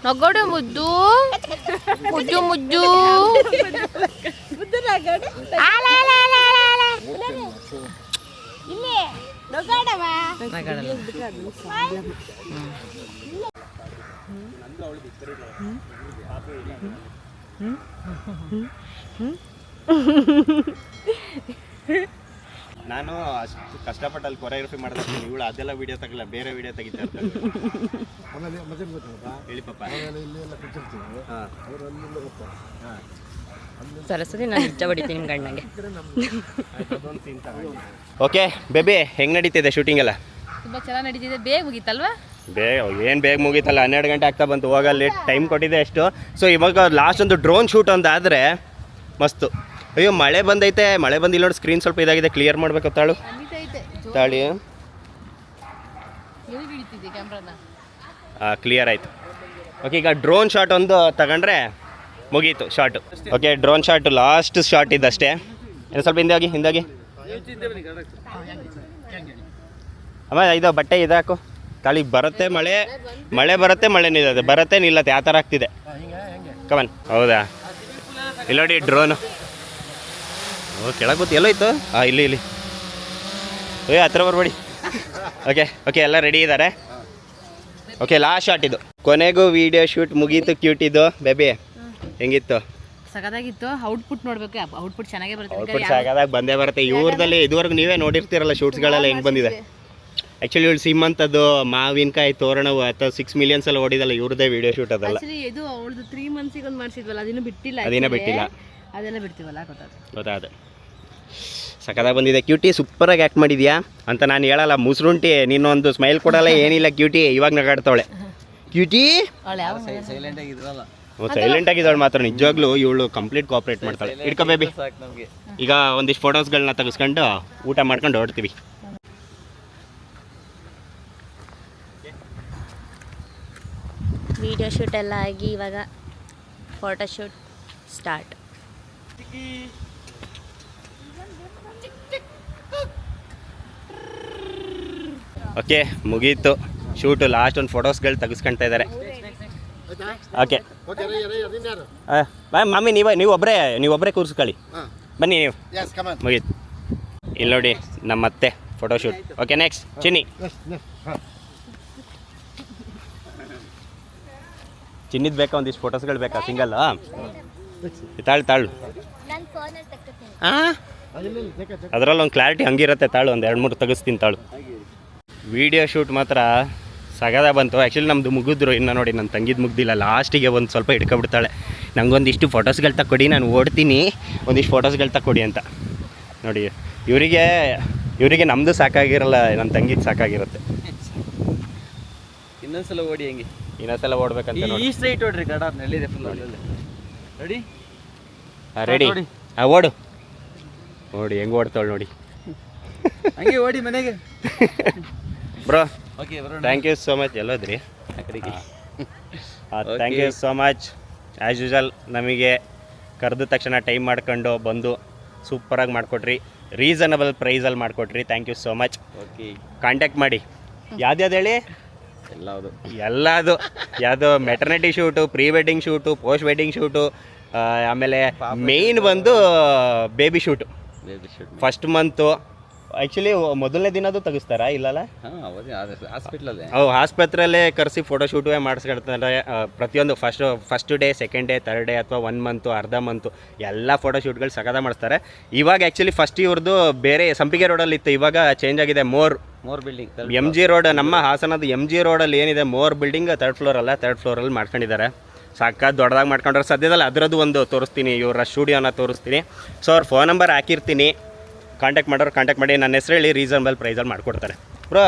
ನಗೋಡು ಮುದ್ದು ಮುಜ್ಜು ಮುಜ್ಜು. ನಾನು ಅಷ್ಟು ಕಷ್ಟಪಟ್ಟು ಅಲ್ಲಿ ಕೊರಿಯೋಗ್ರಫಿ ಮಾಡ್ತೀನಿ. ಇವಳು ಅದೆಲ್ಲ ವಿಡಿಯೋ ತೆಗಿಲ್ಲ, ಬೇರೆ ವಿಡಿಯೋ ತೆಗಿತಾ ಇರ್ತಾರೆ. ಆಮೇಲೆ ಮತ್ತೆ ಗೊತ್ತಪ್ಪ, ಹೇಳಿ ಪಪ್ಪ. ಆಮೇಲೆ ಇಲ್ಲಿ ಎಲ್ಲ ಕೂತಿರ್ತೀವಿ, ಅವರು ಅಲ್ಲೆಲ್ಲ ಹೋಗ್ತಾರೆ. ಸರಸ್ವತಿ ನಾನು ಇಷ್ಟ ಹೊಡಿತೀನಿ ನಿಮ್ಮ ಗಂಡಂಗೆ. ಓಕೆ ಬೇಬಿ, ಹೆಂಗೆ ನಡೀತಿದೆ ಶೂಟಿಂಗ್ ಎಲ್ಲ? ತುಂಬ ಚೆನ್ನಾಗಿ ನಡೀತಿದೆ. ಬೇಗ ಮುಗೀತಲ್ವಾ? ಬೇಗ ಮುಗೀತಲ್ಲ, 12 ಗಂಟೆ ಆಗ್ತಾ ಬಂತು. ಹೋಗಲ್ಲಿ ಟೈಮ್ ಕೊಟ್ಟಿದೆ ಅಷ್ಟು. ಸೊ ಇವಾಗ ಲಾಸ್ಟ್ ಒಂದು ಡ್ರೋನ್ ಶೂಟ್ ಒಂದಾದರೆ ಮಸ್ತು. ಅಯ್ಯೋ ಮಳೆ ಬಂದೈತೆ, ಮಳೆ ಬಂದಿಲ್ಲ ನೋಡಿ, ಸ್ಕ್ರೀನ್ ಸ್ವಲ್ಪ ಇದಾಗಿದೆ, ಕ್ಲಿಯರ್ ಮಾಡಬೇಕು. ತಾಳಿ ಕ್ಲಿಯರ್ ಆಯಿತು. ಓಕೆ, ಈಗ ಡ್ರೋನ್ ಶಾಟ್ ಒಂದು ತಗೊಂಡ್ರೆ ಮುಗೀತು shot. Okay, drone shot last shot ಇದ್ದಷ್ಟೇ. ಇನ್ನು ಸ್ವಲ್ಪ ಹಿಂದಾಗಿ ಅಮ್ಮ, ಇದು ಬಟ್ಟೆ ಇದಾಕು. ತಾಳಿ ಬರುತ್ತೆ ಮಳೆ ಬರುತ್ತೆ, ಮಳೆ ನಿಲ್ಲತ್ತೆ, ಬರುತ್ತೆ ನಿಲ್ಲತ್ತೆ, ಆ ಥರ ಆಗ್ತಿದೆ. ಕಮನ್, ಹೌದಾ? ಇಲ್ಲ ನೋಡಿ ಡ್ರೋನು. ಕೆಳಗೆ ಗೊತ್ತು ಎಲ್ಲೋಯ್ತು? ಇಲ್ಲಿ ಹತ್ರ ಬರ್ಬೇಡಿ. ಓಕೆ ಎಲ್ಲ ರೆಡಿ ಇದ್ದಾರೆ. ಓಕೆ, ಲಾಸ್ಟ್ ಶಾಟ್ ಇದು. ಕೊನೆಗೂ ವಿಡಿಯೋ ಶೂಟ್ ಮುಗೀತು. ಕ್ಯೂಟ್ ಇದು ಬೇಬಿ, ಹೆಂಗಿತ್ತು? ಸಖತ್ತಾಗಿತ್ತು. ಔಟ್ಪುಟ್ ನೋಡ್ಬೇಕು, ಔಟ್ಪುಟ್ ಚೆನ್ನಾಗೇ ಬರುತ್ತೆ. ಔಟ್ಪುಟ್ ಸಾಕಾದಾಗ ಬಂದೇ ಬರುತ್ತೆ. ಇವ್ರದಲ್ಲಿ ಇದುವರೆಗೂ ನೀವೇ ನೋಡಿರ್ತೀರಲ್ಲ ಶೂಟ್ಸ್ಗಳೆಲ್ಲ ಹೆಂಗೆ ಬಂದಿದೆ. ಆ್ಯಕ್ಚುಲಿ ಇವಳು ಸೀಮಂತದ್ದು ಮಾವಿನಕಾಯಿ ತೋರಣ ಅಥವಾ 6 ಮಿಲಿಯನ್ಸ್ ಎಲ್ಲ ಓಡಿದಲ್ಲ, ಇವ್ರದ್ದೇ ವಿಡಿಯೋ ಶೂಟ್ ಅದಲ್ಲ. ಇದು ಅವಳದು 3 ಮಂತ್ಸಿಗೆ ಒಂದು ಮಾಡಿಸಿದ್ವಲ್ಲ, ಅದನ್ನು ಬಿಟ್ಟಿಲ್ಲ. ಅದೇನೇ ಬಿಟ್ಟಿಲ್ಲ, ಅದೆಲ್ಲ ಬಿಡ್ತೀವಲ್ಲ, ಗೊತ್ತಾದ. ಸಖತ್ತಾಗಿ ಬಂದಿದೆ. ಕ್ಯೂಟಿ ಸೂಪರಾಗಿ ಆ್ಯಕ್ಟ್ ಮಾಡಿದ್ಯಾ ಅಂತ ನಾನು ಹೇಳಲ್ಲ. ಮುಸ್ರುಂಟಿ ನೀನೊಂದು ಸ್ಮೈಲ್ ಕೊಡಲ್ಲ, ಏನಿಲ್ಲ. ಕ್ಯೂಟಿ ಇವಾಗ ನಗಾಡ್ತಾವಳೆ. ಕ್ಯೂಟಿ ಸೈಲೆಂಟ್ ಆಗಿದ್ರಲ್ಲ, ಸೈಲೆಂಟ್ ಆಗಿದ್ದಾಳೆ ಮಾತ್ರ. ನಿಜವಾಗ್ಲೂ ಇವಳು ಕಂಪ್ಲೀಟ್ ಕೋಆಪ್ರೇಟ್ ಮಾಡ್ತಾಳೆ. ಇಡ್ಕೊ ಬೇಬಿ. ಸಾಕು ನಮಗೆ. ಈಗ ಒಂದಿಷ್ಟು ಫೋಟೋಸ್ಗಳನ್ನ ತೆಗೆಸ್ಕೊಂಡು ಊಟ ಮಾಡ್ಕೊಂಡು ಹೊರಡ್ತೀವಿ. ವಿಡಿಯೋ ಶೂಟ್ ಎಲ್ಲ ಆಗಿ ಇವಾಗ ಫೋಟೋಶೂಟ್ ಸ್ಟಾರ್ಟ್. ಓಕೆ, ಮುಗೀತು ಶೂಟು. ಲಾಸ್ಟ್ ಒಂದು ಫೋಟೋಸ್ಗಳು ತೆಗೆಸ್ಕೊಳ್ತಾ ಇದ್ದಾರೆ. ಓಕೆ ಮಾಮಿ, ನೀವು ಒಬ್ಬರೇ ಕೂರಿಸ್ಕೊಳ್ಳಿ. ಬನ್ನಿ ನೀವು. ಮುಗೀತು. ಇಲ್ಲಿ ನೋಡಿ ನಮ್ಮ ಅತ್ತೆ ಫೋಟೋಶೂಟ್. ಓಕೆ, ನೆಕ್ಸ್ಟ್ ಚಿನ್ನಿ. ಚಿನ್ನಿದ್ ಬೇಕಾ? ಒಂದಿಷ್ಟು ಫೋಟೋಸ್ಗಳು ಬೇಕಾ? ಸಿಂಗಲ್ ತಾಳು. ಹಾಂ, ಅದರಲ್ಲಿ ಒಂದು ಕ್ಲಾರಿಟಿ ಹಂಗಿರುತ್ತೆ. ತಾಳು ಒಂದು 2-3 ತೆಗಿಸ್ತೀನಿ ತಾಳು. ವಿಡಿಯೋ ಶೂಟ್ ಮಾತ್ರ ಸಗದ ಬಂತು. ಆ್ಯಕ್ಚುಲಿ ನಮ್ಮದು ಮುಗಿದ್ರು, ಇನ್ನು ನೋಡಿ ನನ್ನ ತಂಗಿದ್ದು ಮುಗ್ದಿಲ್ಲ. ಲಾಸ್ಟಿಗೆ ಒಂದು ಸ್ವಲ್ಪ ಹಿಡ್ಕೊಬಿಡ್ತಾಳೆ. ನನಗೊಂದಿಷ್ಟು ಫೋಟೋಸ್ಗಳು ತಕ್ಕೊಡಿ, ನಾನು ಓಡ್ತೀನಿ, ಒಂದಿಷ್ಟು ಫೋಟೋಸ್ಗಳು ತಕ್ಕೊಡಿ ಅಂತ. ನೋಡಿ ಇವರಿಗೆ ನಮ್ಮದು ಸಾಕಾಗಿರಲ್ಲ, ನನ್ನ ತಂಗಿಗೆ ಸಾಕಾಗಿರುತ್ತೆ. ಇನ್ನೊಂದ್ಸಲ ಓಡಿ ಹೆಂಗೆ, ಇನ್ನೊಂದ್ಸಲ ಓಡ್ಬೇಕಂತ. ಈ ಸ್ಟ್ರೈಟ್ ಓಡ್ರಿ, ಗಡ ನೆಲ್ಲಿದೆ ಫುಲ್. ರೆಡಿ? ರೆಡಿ. ಓಡು ನೋಡಿ ಹೆಂಗೆ ಓಡ್ತಾಳೆ ನೋಡಿ. ಹಂಗೆ ಓಡಿ ಮನೆಗೆ. ಬ್ರೋ, ಓಕೆ ಬರೋಣ. Thank you so much. ಎಲ್ಲೋದ್ರಿ ಆ ಕಡೆಗೆ? Thank you so much. As usual ನಮಗೆ ಕರೆದ ತಕ್ಷಣ ಟೈಮ್ ಮಾಡ್ಕೊಂಡು ಬಂದು ಸೂಪರಾಗಿ ಮಾಡಿಕೊಟ್ರಿ. ರೀಸನಬಲ್ ಪ್ರೈಸಲ್ಲಿ ಮಾಡಿಕೊಟ್ರಿ. Thank you so much. Okay, contact ಮಾಡಿ. ಯಾವ್ದು ಹೇಳಿ? ಎಲ್ಲದು ಯಾವುದು maternity shoot, pre wedding shoot, post wedding shoot, ಆಮೇಲೆ ಮೇಯ್ನ್ ಬಂದು baby shoot. First month actually ಮೊದಲನೇ ದಿನದ್ದು ತೆಗಿಸ್ತಾರಾ? ಇಲ್ಲಲ್ಲ, ಆಸ್ಪತ್ರೆಯಲ್ಲೇ ಕರೆಸಿ ಫೋಟೋಶೂಟೇ ಮಾಡಿಸ್ಕೊಳ್ತಾರೆ. ಪ್ರತಿಯೊಂದು first day, second day, 3rd day ಅಥವಾ 1 ಮಂತು, ಅರ್ಧ ಮಂತು ಎಲ್ಲ ಫೋಟೋಶೂಟ್ಗಳು ಸಗದ ಮಾಡಿಸ್ತಾರೆ. ಇವಾಗ ಆ್ಯಕ್ಚುಲಿ ಫಸ್ಟ್ ಇವ್ರದ್ದು ಬೇರೆ ಸಂಪಿಗೆ ರೋಡಲ್ಲಿ ಇತ್ತು, ಇವಾಗ ಚೇಂಜ್ ಆಗಿದೆ. ಮೋರ್ ಬಿಲ್ಡಿಂಗ್, MG ರೋಡ್, ನಮ್ಮ ಹಾಸನದ MG ರೋಡಲ್ಲಿ ಏನಿದೆ ಮೋರ್ ಬಿಲ್ಡಿಂಗ್ 3rd ಫ್ಲೋರ್ ಅಲ್ಲ, 3rd ಫ್ಲೋರಲ್ಲಿ ಮಾಡ್ಕೊಂಡಿದ್ದಾರೆ. ಸಾಕಾಗಿ ದೊಡ್ಡದಾಗಿ ಮಾಡ್ಕೊಂಡ್ರೆ ಸದ್ಯದಲ್ಲಿ ಅದರದ್ದು ಒಂದು ತೋರಿಸ್ತೀನಿ, ಇವರ ಸ್ಟುಡಿಯೋನ ತೋರಿಸ್ತೀನಿ. ಸೊ ಅವ್ರ ಫೋನ್ ನಂಬರ್ ಹಾಕಿರ್ತೀನಿ, ಕಾಂಟ್ಯಾಕ್ಟ್ ಮಾಡೋರು ಕಾಂಟ್ಯಾಕ್ಟ್ ಮಾಡಿ. ನನ್ನ ಹೆಸರು ಹೇಳಿ, ರೀಸನಬಲ್ ಪ್ರೈಸಲ್ಲಿ ಮಾಡಿಕೊಡ್ತಾರೆ. Bro,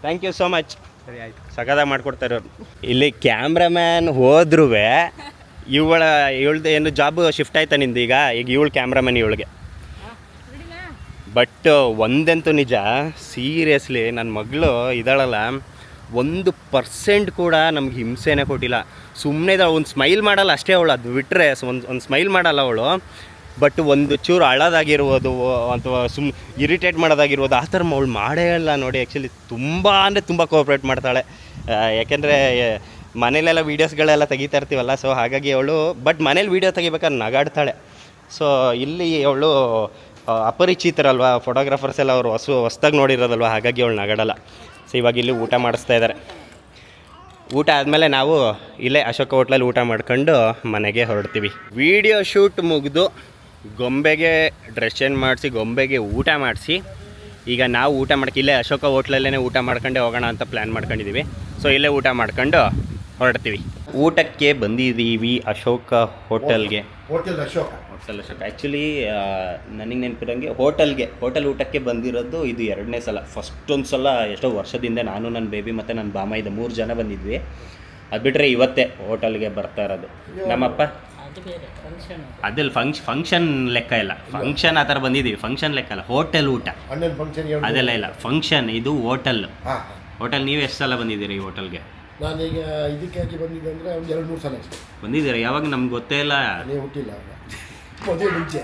thank you so much. ಸರಿ, ಆಯ್ತು. ಸಗದಾಗ ಮಾಡಿಕೊಡ್ತಾರೆ ಅವ್ರು. ಇಲ್ಲಿ ಕ್ಯಾಮ್ರಾಮ್ಯಾನ್ ಹೋದ್ರೂ ಇವಳ್ದು ಏನು ಜಾಬ್ ಶಿಫ್ಟ್ ಆಯ್ತಾ ನಿಂದು? ಈಗ ಇವಳು ಕ್ಯಾಮ್ರಾಮನ್ ಇವಳಿಗೆ. ಬಟ್ ಒಂದಂತೂ ನಿಜ, ಸೀರಿಯಸ್ಲಿ ನನ್ನ ಮಗಳು ಇದ್ದಾಳಲ್ಲ, 1% ಕೂಡ ನಮ್ಗೆ ಹಿಂಸೆನೇ ಕೊಟ್ಟಿಲ್ಲ. ಸುಮ್ಮನೆ ಇದ್ದಾಳೆ, ಒಂದು ಸ್ಮೈಲ್ ಮಾಡಲ್ಲ ಅಷ್ಟೇ ಅವಳು. ಅದು ಬಿಟ್ಟರೆ ಒಂದು ಸ್ಮೈಲ್ ಮಾಡಲ್ಲ ಅವಳು. ಬಟ್ ಒಂದು ಚೂರು ಅಳೋದಾಗಿರ್ಬೋದು ಅಥವಾ ಇರಿಟೇಟ್ ಮಾಡೋದಾಗಿರ್ಬೋದು, ಆ ಥರ ಅವಳು ಮಾಡೇ ಇಲ್ಲ ನೋಡಿ. ಆ್ಯಕ್ಚುಲಿ ತುಂಬ ಕೋಆಪ್ರೇಟ್ ಮಾಡ್ತಾಳೆ. ಯಾಕೆಂದರೆ ಮನೇಲೆಲ್ಲ ವೀಡಿಯೋಸ್ಗಳೆಲ್ಲ ತೆಗಿತಾ ಇರ್ತೀವಲ್ಲ, ಸೊ ಹಾಗಾಗಿ ಅವಳು ಬಟ್ ಮನೇಲಿ ವೀಡಿಯೋ ತೆಗಿಬೇಕಾದ್ರೆ ನಗಾಡ್ತಾಳೆ. ಸೊ ಇಲ್ಲಿ ಅವಳು ಅಪರಿಚಿತರಲ್ವ, ಫೋಟೋಗ್ರಾಫರ್ಸ್ ಎಲ್ಲ ಅವರು ಹೊಸ್ದಾಗಿ ನೋಡಿರೋದಲ್ವ, ಹಾಗಾಗಿ ಅವಳು ನಗಾಡಲ್ಲ. ಸೊ ಇವಾಗ ಇಲ್ಲಿ ಊಟ ಮಾಡಿಸ್ತಾ ಇದ್ದಾರೆ. ಊಟ ಆದಮೇಲೆ ನಾವು ಇಲ್ಲೇ ಅಶೋಕ ಹೋಟ್ಲಲ್ಲಿ ಊಟ ಮಾಡ್ಕೊಂಡು ಮನೆಗೆ ಹೊರಡ್ತೀವಿ. ವಿಡಿಯೋ ಶೂಟ್ ಮುಗಿದು ಗೊಂಬೆಗೆ ಡ್ರೆಸ್ ಚೇಂಜ್ ಮಾಡಿಸಿ, ಗೊಂಬೆಗೆ ಊಟ ಮಾಡಿಸಿ, ಈಗ ನಾವು ಊಟ ಮಾಡೋಕ್ಕೆ ಇಲ್ಲೇ ಅಶೋಕ ಹೋಟ್ಲಲ್ಲೇ ಊಟ ಮಾಡ್ಕೊಂಡೆ ಹೋಗೋಣ ಅಂತ ಪ್ಲ್ಯಾನ್ ಮಾಡ್ಕೊಂಡಿದ್ದೀವಿ. ಸೊ ಇಲ್ಲೇ ಊಟ ಮಾಡ್ಕೊಂಡು ಹೊರಡ್ತೀವಿ. ಊಟಕ್ಕೆ ಬಂದಿದ್ದೀವಿ ಅಶೋಕ ಹೋಟೆಲ್ಗೆ. ಹೋಟೆಲ್ ಅಶೋಕ ಆ್ಯಕ್ಚುಲಿ ನನಗೆ ನೆನಪಿರೋಂಗೆ ಹೋಟೆಲ್ ಊಟಕ್ಕೆ ಬಂದಿರೋದು ಇದು 2ನೇ ಸಲ. ಫಸ್ಟ್ ಒಂದು ಸಲ ಎಷ್ಟೋ ವರ್ಷದಿಂದ ನಾನು, ನನ್ನ ಬೇಬಿ ಮತ್ತು ನನ್ನ ಬಾಮ 3 ಜನ ಬಂದಿದ್ವಿ. ಅದು ಬಿಟ್ಟರೆ ಇವತ್ತೇ ಹೋಟೆಲ್ಗೆ ಬರ್ತಾ ಇರೋದು. ನಮ್ಮಪ್ಪ ಅದಲ್ಲಿ ಫಂಕ್ಷನ್ ಲೆಕ್ಕ ಇಲ್ಲ. ಫಂಕ್ಷನ್ ಆ ಥರ ಬಂದಿದ್ದೀವಿ, ಫಂಕ್ಷನ್ ಲೆಕ್ಕ ಅಲ್ಲ, ಹೋಟೆಲ್ ಊಟ ಅದೆಲ್ಲ ಇಲ್ಲ. ಫಂಕ್ಷನ್ ಇದು ಹೋಟೆಲ್. ನೀವು ಎಷ್ಟು ಸಲ ಬಂದಿದ್ದೀರಿ ಈ ಹೋಟೆಲ್ಗೆ? ನಾನೀಗ ಇದಕ್ಕಾಗಿ ಬಂದಿದ್ದೆ ಅಂದರೆ ಒಂದು 2-3 ಸಲ ಅಷ್ಟೇ ಬಂದಿದ್ದೀರಾ? ಯಾವಾಗ? ನಮ್ಗೆ ಗೊತ್ತೇ ಇಲ್ಲ. ಹುಟ್ಟಿಲ್ಲ ಮುಂಚೆ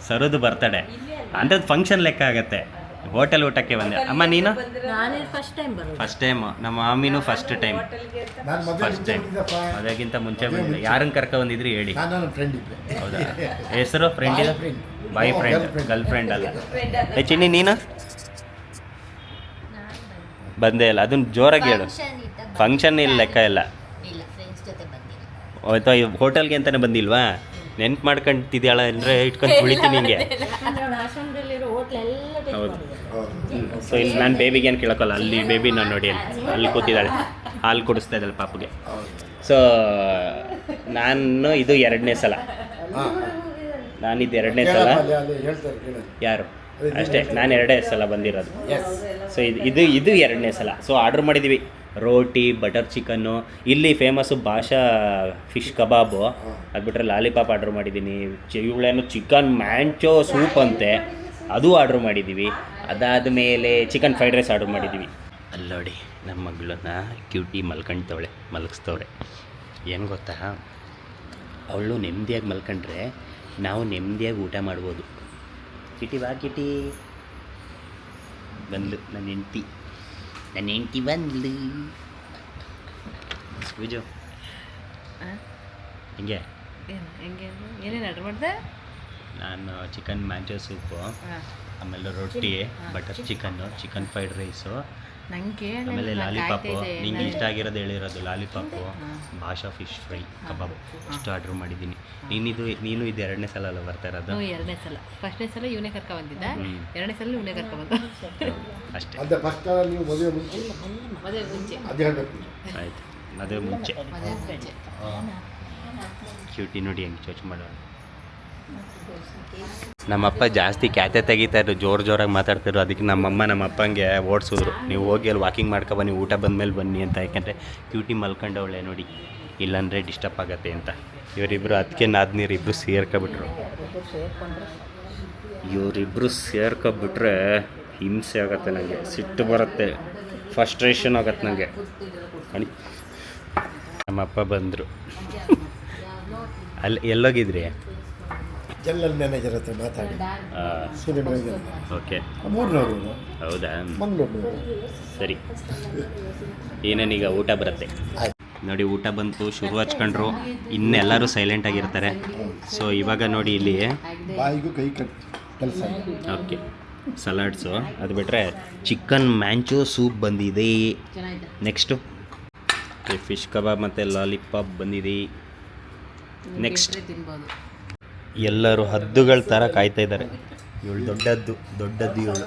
ಸರೋದು ಬರ್ತಡೆ ಅಂಥದ್ದು ಫಂಕ್ಷನ್ ಲೆಕ್ಕ ಆಗತ್ತೆ. ಹೋಟೆಲ್ ಊಟಕ್ಕೆ ಬಂದೆ. ಅಮ್ಮ ನೀನು? First time. ನಮ್ಮ ಮಾಮಿನೂ ಫಸ್ಟ್ ಟೈಮ್. ಅದಕ್ಕಿಂತ ಮುಂಚೆ ಬಂದಿದ್ದೆ. ಯಾರನ್ನು ಕರ್ಕೊ ಬಂದಿದ್ರಿ ಹೇಳಿ? ಹೌದಾ? ಹೆಸರು? ಫ್ರೆಂಡ್ ಇದೆ? ಬಾಯ್ ಫ್ರೆಂಡ್, ಗರ್ಲ್ ಫ್ರೆಂಡ್ ಅಲ್ಲ. ಚಿನ್ನಿ ನೀನು ಬಂದೇ ಇಲ್ಲ? ಅದನ್ನ ಜೋರಾಗಿ ಹೇಳು. ಫಂಕ್ಷನ್ ಇಲ್ಲ ಲೆಕ್ಕ ಇಲ್ಲ. ಆಯ್ತಾ ಹೋಟೆಲ್ಗೆ ಅಂತಾನೆ ಬಂದಿಲ್ವಾ? ನೆನ್ಪು ಮಾಡ್ಕೊಂತಿದ್ಯಾಳ ಅಂದರೆ ಇಟ್ಕೊಂಡು ಕುಳಿತೀನಿ ಹಿಂಗೆ. ಹೌದು. ಸೊ ಇಲ್ಲಿ ನಾನು ಬೇಬಿಗೆ ಏನು ಕೇಳೋಕ್ಕಲ್ಲ, ಅಲ್ಲಿ ಬೇಬಿ ನಾನು ನೋಡಿ ಅಲ್ಲಿ ಕೂತಿದ್ದಾಳೆ, ಹಾಲು ಕುಡಿಸ್ತಾ ಇದ್ದಾಳೆ ಪಾಪುಗೆ. ಸೊ ನಾನು ಇದು 2ನೇ ಸಲ, ನಾನಿದ್ದು 2ನೇ ಸಲ. ಯಾರು ಅಷ್ಟೇ, ನಾನು 2 ಸಲ ಬಂದಿರೋದು. ಸೊ ಇದು 2ನೇ ಸಲ. ಸೊ ಆರ್ಡ್ರ್ ಮಾಡಿದ್ದೀವಿ ರೋಟಿ, ಬಟರ್ ಚಿಕನ್ನು. ಇಲ್ಲಿ ಫೇಮಸ್ಸು ಭಾಷಾ ಫಿಶ್ ಕಬಾಬು, ಅದು ಬಿಟ್ಟರೆ ಲಾಲಿಪಾಪ್ ಆರ್ಡ್ರ್ ಮಾಡಿದ್ದೀನಿ. ಇವಳೇನು ಚಿಕನ್ ಮ್ಯಾಂಚೋ ಸೂಪ್ ಅಂತೆ, ಅದು ಆರ್ಡ್ರ್ ಮಾಡಿದ್ದೀವಿ. ಅದಾದಮೇಲೆ ಚಿಕನ್ ಫ್ರೈಡ್ ರೈಸ್ ಆರ್ಡ್ರ್ ಮಾಡಿದ್ದೀವಿ. ಅಲ್ಲಿ ನೋಡಿ ನಮ್ಮ ಮಗಳನ್ನ ಕ್ಯೂಟಿ ಮಲಗಿಸ್ತವ್ರೆ. ಏನು ಗೊತ್ತಾ, ಅವಳು ನೆಮ್ಮದಿಯಾಗಿ ಮಲ್ಕೊಂಡ್ರೆ ನಾವು ನೆಮ್ಮದಿಯಾಗಿ ಊಟ ಮಾಡ್ಬೋದು. ಕಿಟಿ ಬಾ ಕಿಟಿ, ಬಂದ್ಲು ನನ್ನ ಹೆಂಡತಿ ಬಂದ್ಲು. ಪೂಜು ಹಿಂಗೆ ಏನೇನು ಆರ್ಡ್ರ್ ಮಾಡಿದೆ? ನಾನು ಚಿಕನ್ ಮ್ಯಾಂಚೋ ಸೂಪು, ಆಮೇಲೆ ರೊಟ್ಟಿ, butter chicken, chicken fried rice, ನನಗೆ ಆಮೇಲೆ ಲಾಲಿಪಾಪು. ನಿಂಗೆ ಇಷ್ಟ ಆಗಿರೋದು ಹೇಳಿರೋದು ಲಾಲಿಪಾಪು, ಭಾಷಾ ಫಿಶ್ ಫ್ರೈ ಕಬಾಬು, ಇಷ್ಟು ಆರ್ಡ್ರ್ ಮಾಡಿದ್ದೀನಿ. ನೀನು ಇದು 2ನೇ ಸಲ ಅಲ್ಲ ಬರ್ತಾ ಇರೋದು? 2ನೇ ಸಲ. ಫಸ್ಟ್ನೇ ಸಲ ಇವನೇ ಕರ್ಕೊ ಬಂದಿದ್ದ, 2ನೇ ಸಲ ಇವನೇ ಕರ್ಕೊ ಬಂದ ಅಷ್ಟೇ. ಮದುವೆ ಮುಂಚೆ. ಆಯ್ತು, ಮದುವೆ ಮುಂಚೆ. ಕ್ಯೂಟಿ ನೋಡಿ ಹೆಂಗೆ ಚೋಚ್ ಮಾಡೋಣ. ನಮ್ಮಪ್ಪ ಜಾಸ್ತಿ ಕ್ಯಾತೆ ತೆಗಿತಾಯಿದ್ರು, ಜೋರಾಗಿ ಮಾತಾಡ್ತಿದ್ರು. ಅದಕ್ಕೆ ನಮ್ಮ ಅಪ್ಪಂಗೆ ಓಡಿಸಿದ್ರು, ನೀವು ಹೋಗಿ ಅಲ್ಲಿ ವಾಕಿಂಗ್ ಮಾಡ್ಕೊಬನ್ನಿ, ಊಟ ಬಂದಮೇಲೆ ಬನ್ನಿ ಅಂತ. ಯಾಕೆಂದರೆ ಕ್ಯೂಟಿ ಮಲ್ಕೊಂಡವಳೆ ನೋಡಿ, ಇಲ್ಲಾಂದರೆ ಡಿಸ್ಟರ್ಬ್ ಆಗುತ್ತೆ ಅಂತ. ಇವರಿಬ್ಬರು ಅದಕ್ಕೆ ನಾದ್ನೀರು ಇಬ್ಬರು ಸೇರ್ಕೊಬಿಟ್ರೆ ಹಿಂಸೆ ಆಗುತ್ತೆ ನನಗೆ, ಸಿಟ್ಟು ಬರುತ್ತೆ, ಫ್ರಸ್ಟ್ರೇಷನ್ ಆಗುತ್ತೆ ನನಗೆ. ನಮ್ಮಪ್ಪ ಬಂದರು. ಅಲ್ಲಿ ಎಲ್ಲೋಗಿದ್ರಿ? ಜನರಲ್ ಮ್ಯಾನೇಜರ್ ಹತ್ರ ಮಾತಾಡಿ ಓಕೆ. ಮೂರನವರು, ಹೌದಾ, ಮಂಗಳೂರು. ಸರಿ. ಏನೇನೀಗ ಊಟ ಬರುತ್ತೆ ನೋಡಿ. ಊಟ ಬಂತು, ಶುರು ಹಚ್ಕೊಂಡ್ರು, ಇನ್ನೆಲ್ಲರೂ ಸೈಲೆಂಟಾಗಿರ್ತಾರೆ. ಸೊ ಇವಾಗ ನೋಡಿ ಇಲ್ಲಿ ಬಾಯಿಗೂ ಕೈ ಕೆಲಸ. Okay, salads. ಅದು ಬಿಟ್ಟರೆ ಚಿಕನ್ ಮ್ಯಾಂಚೋ ಸೂಪ್ ಬಂದಿದೆ. ನೆಕ್ಸ್ಟು ಫಿಶ್ ಕಬಾಬ್ ಮತ್ತು ಲಾಲಿಪಾಪ್ ಬಂದಿದೆ. ನೆಕ್ಸ್ಟ್ ಎಲ್ಲರೂ ಹದ್ದುಗಳ ಥರ ಕಾಯ್ತಾ ಇದ್ದಾರೆ. ಇವಳು ದೊಡ್ಡದ್ದು ಇವಳು.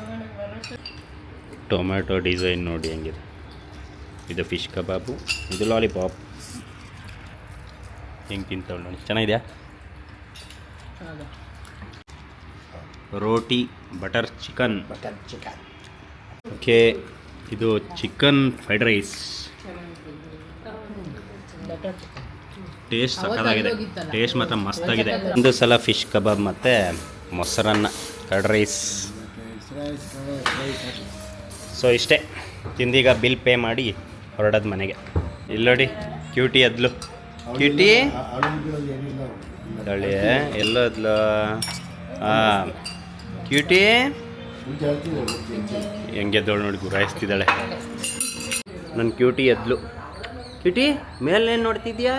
ಟೊಮ್ಯಾಟೊ ಡಿಸೈನ್ ನೋಡಿ ಹೆಂಗಿದೆ. ಇದು ಫಿಶ್ ಕಬಾಬು, ಇದು ಲಾಲಿಪಾಪ್. ಹೆಂಗೆ ತಿಂತವಳು ನೋಡಿ, ಚೆನ್ನಾಗಿದೆಯಾ? ರೋಟಿ, ಬಟರ್ ಚಿಕನ್. ಓಕೆ, ಇದು ಚಿಕನ್ ಫ್ರೈಡ್ ರೈಸ್. ಟೇಸ್ಟ್ ಸಕ್ಕತ್ತಾಗಿದೆ, ಟೇಸ್ಟ್ ಮಾತ್ರ ಮಸ್ತಾಗಿದೆ. ಒಂದು ಸಲ ಫಿಶ್ ಕಬಾಬ್ ಮತ್ತು ಮೊಸರನ್ನ, ಕರ್ಡ್ ರೈಸ್. ಸೊ ಇಷ್ಟೇ ತಿಂದೀಗ ಬಿಲ್ ಪೇ ಮಾಡಿ ಹೊರಡೋದು ಮನೆಗೆ. ಇಲ್ಲಿ ನೋಡಿ ಕ್ಯೂಟಿ ಅದ್ಲು. ಕ್ಯೂಟಿ ತಳಿ ಎಲ್ಲೋದ್ಲು? ಹಾಂ, ಕ್ಯೂಟಿ ಹೆಂಗೆದ್ದವಳು ನೋಡಿ, ಗುರಾಯಿಸ್ತಿದ್ದಾಳೆ. ನನ್ನ ಕ್ಯೂಟಿ ಎದ್ಲು. ಕ್ಯೂಟಿ ಮೇಲೇನು ನೋಡ್ತಿದ್ಯಾ?